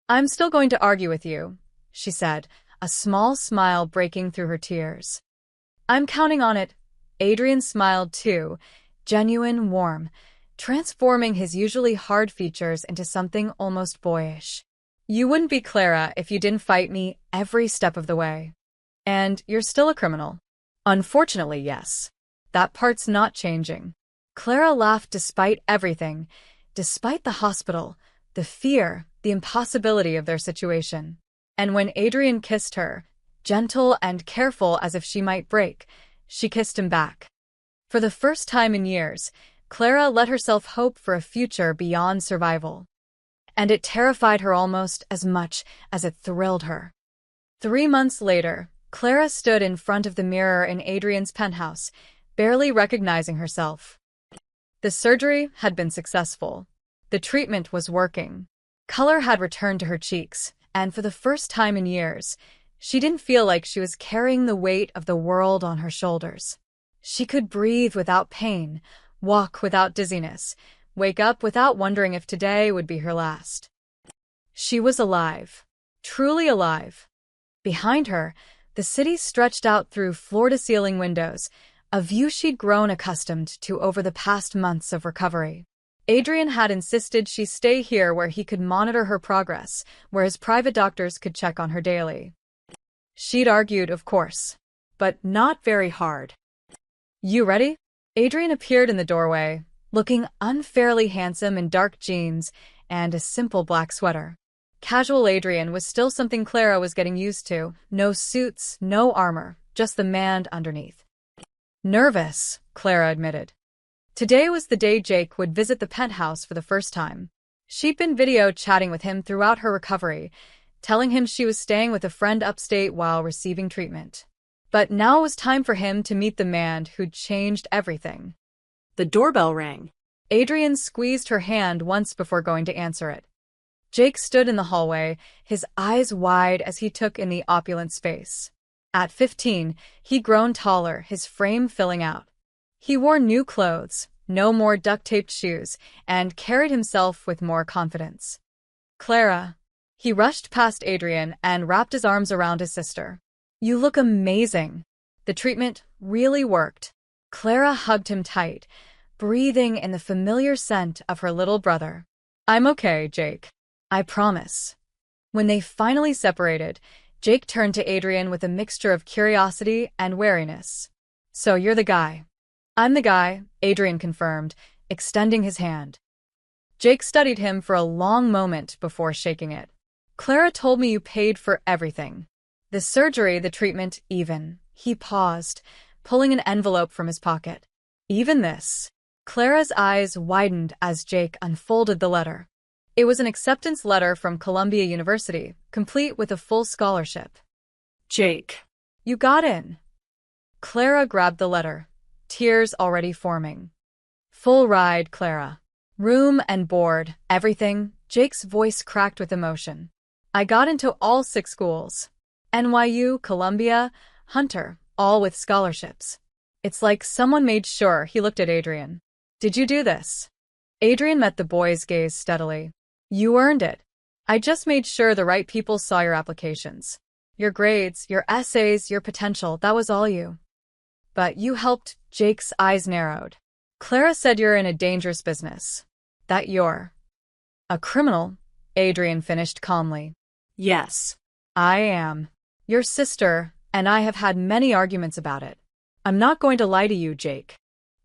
I'm still going to argue with you, she said, a small smile breaking through her tears. I'm counting on it. Adrian smiled too, genuine, warm, transforming his usually hard features into something almost boyish. You wouldn't be Clara if you didn't fight me every step of the way. And you're still a criminal. Unfortunately, yes. That part's not changing. Clara laughed despite everything, despite the hospital, the fear, the impossibility of their situation. And when Adrian kissed her, gentle and careful as if she might break, she kissed him back. For the first time in years, Clara let herself hope for a future beyond survival. And it terrified her almost as much as it thrilled her. 3 months later, Clara stood in front of the mirror in Adrian's penthouse, barely recognizing herself. The surgery had been successful. The treatment was working. Color had returned to her cheeks, and for the first time in years, she didn't feel like she was carrying the weight of the world on her shoulders. She could breathe without pain, walk without dizziness, wake up without wondering if today would be her last. She was alive, truly alive. Behind her, the city stretched out through floor-to-ceiling windows, a view she'd grown accustomed to over the past months of recovery. Adrian had insisted she stay here where he could monitor her progress, where his private doctors could check on her daily. She'd argued, of course, but not very hard. You ready? Adrian appeared in the doorway, looking unfairly handsome in dark jeans and a simple black sweater. Casual Adrian was still something Clara was getting used to. No suits, no armor, just the man underneath. Nervous, Clara admitted. Today was the day Jake would visit the penthouse for the first time. She'd been video chatting with him throughout her recovery, telling him she was staying with a friend upstate while receiving treatment. But now it was time for him to meet the man who'd changed everything. The doorbell rang. Adrian squeezed her hand once before going to answer it. Jake stood in the hallway, his eyes wide as he took in the opulent space. At 15, he'd grown taller, his frame filling out. He wore new clothes, no more duct-taped shoes, and carried himself with more confidence. Clara. He rushed past Adrian and wrapped his arms around his sister. You look amazing. The treatment really worked. Clara hugged him tight, breathing in the familiar scent of her little brother. I'm okay, Jake. I promise. When they finally separated, Jake turned to Adrian with a mixture of curiosity and wariness. So you're the guy. I'm the guy, Adrian confirmed, extending his hand. Jake studied him for a long moment before shaking it. Clara told me you paid for everything. The surgery, the treatment, even. He paused, pulling an envelope from his pocket. Even this. Clara's eyes widened as Jake unfolded the letter. It was an acceptance letter from Columbia University, complete with a full scholarship. Jake. You got in. Clara grabbed the letter, tears already forming. Full ride, Clara. Room and board, everything. Jake's voice cracked with emotion. I got into all 6 schools. NYU, Columbia, Hunter, all with scholarships. It's like someone made sure. He looked at Adrian. Did you do this? Adrian met the boy's gaze steadily. You earned it. I just made sure the right people saw your applications. Your grades, your essays, your potential, that was all you. But you helped. Jake's eyes narrowed. Clara said you're in a dangerous business. That you're a criminal, Adrian finished calmly. Yes. I am. Your sister and I have had many arguments about it. I'm not going to lie to you, Jake.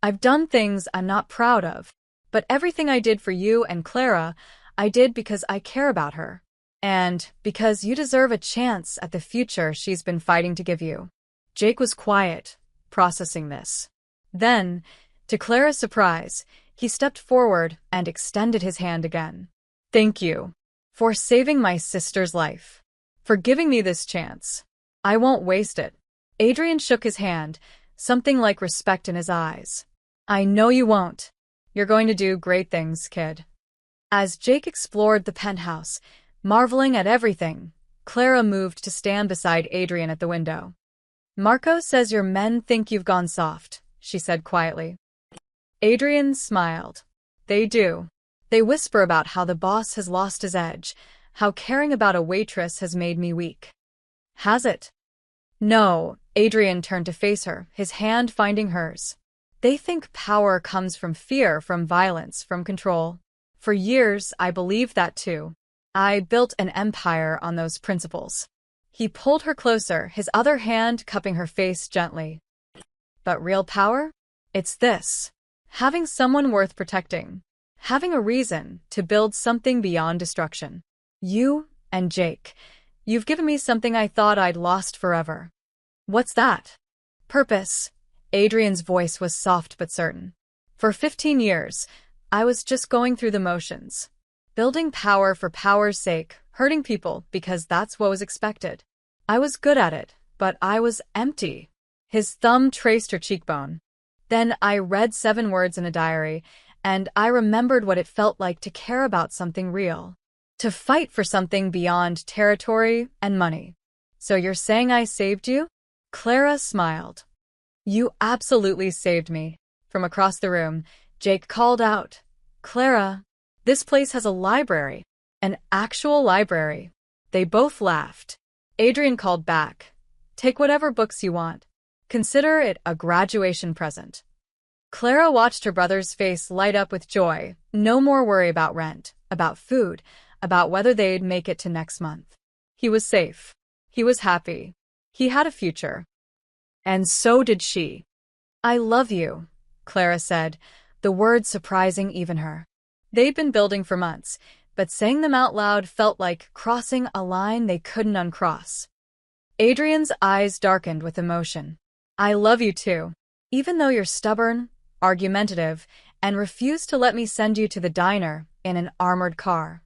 I've done things I'm not proud of, but everything I did for you and Clara, I did because I care about her. And because you deserve a chance at the future she's been fighting to give you. Jake was quiet, processing this. Then, to Clara's surprise, he stepped forward and extended his hand again. Thank you for saving my sister's life, for giving me this chance. I won't waste it. Adrian shook his hand, something like respect in his eyes. I know you won't. You're going to do great things, kid. As Jake explored the penthouse, marveling at everything, Clara moved to stand beside Adrian at the window. Marco says your men think you've gone soft, she said quietly. Adrian smiled. They do. They whisper about how the boss has lost his edge, how caring about a waitress has made me weak. Has it? No, Adrian turned to face her, his hand finding hers. They think power comes from fear, from violence, from control. For years, I believed that too. I built an empire on those principles. He pulled her closer, his other hand cupping her face gently. But real power? It's this. Having someone worth protecting. Having a reason to build something beyond destruction. You and Jake, you've given me something I thought I'd lost forever. What's that? Purpose. Adrian's voice was soft but certain. For 15 years, I was just going through the motions. Building power for power's sake, hurting people because that's what was expected. I was good at it, but I was empty. His thumb traced her cheekbone. Then I read 7 words in a diary, and I remembered what it felt like to care about something real. To fight for something beyond territory and money. So you're saying I saved you? Clara smiled. You absolutely saved me. From across the room, Jake called out, Clara, this place has a library. An actual library. They both laughed. Adrian called back. Take whatever books you want. Consider it a graduation present. Clara watched her brother's face light up with joy. No more worry about rent, about food, about whether they'd make it to next month. He was safe. He was happy. He had a future. And so did she. I love you, Clara said, the words surprising even her. They'd been building for months, but saying them out loud felt like crossing a line they couldn't uncross. Adrian's eyes darkened with emotion. I love you too, even though you're stubborn, argumentative, and refuse to let me send you to the diner in an armored car.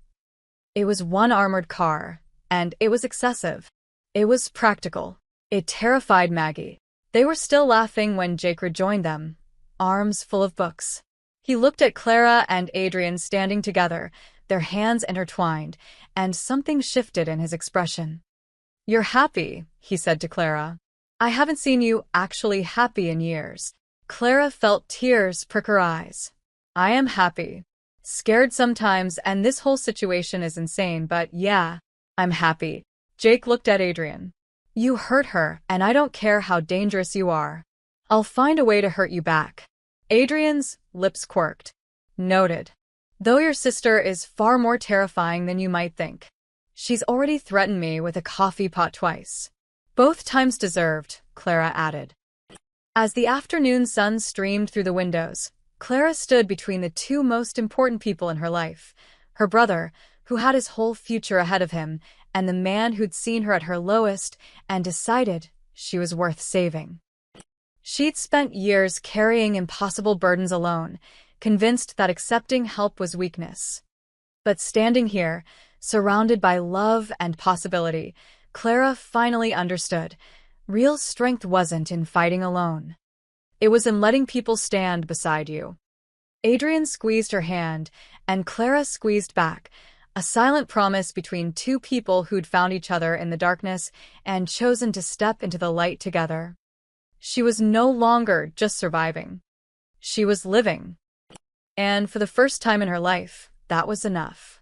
It was one armored car, and it was excessive. It was practical. It terrified Maggie. They were still laughing when Jake rejoined them, arms full of books. He looked at Clara and Adrian standing together, their hands intertwined, and something shifted in his expression. You're happy, he said to Clara. I haven't seen you actually happy in years. Clara felt tears prick her eyes. I am happy. Scared sometimes, and this whole situation is insane, but yeah, I'm happy. Jake looked at Adrian. You hurt her, and I don't care how dangerous you are. I'll find a way to hurt you back. Adrian's lips quirked. Noted. Though your sister is far more terrifying than you might think. She's already threatened me with a coffee pot twice. Both times deserved, Clara added. As the afternoon sun streamed through the windows, Clara stood between the 2 most important people in her life, her brother, who had his whole future ahead of him, and the man who'd seen her at her lowest and decided she was worth saving. She'd spent years carrying impossible burdens alone, convinced that accepting help was weakness. But standing here, surrounded by love and possibility, Clara finally understood. Real strength wasn't in fighting alone. It was in letting people stand beside you. Adrian squeezed her hand, and Clara squeezed back, a silent promise between 2 people who'd found each other in the darkness and chosen to step into the light together. She was no longer just surviving. She was living. And for the first time in her life, that was enough.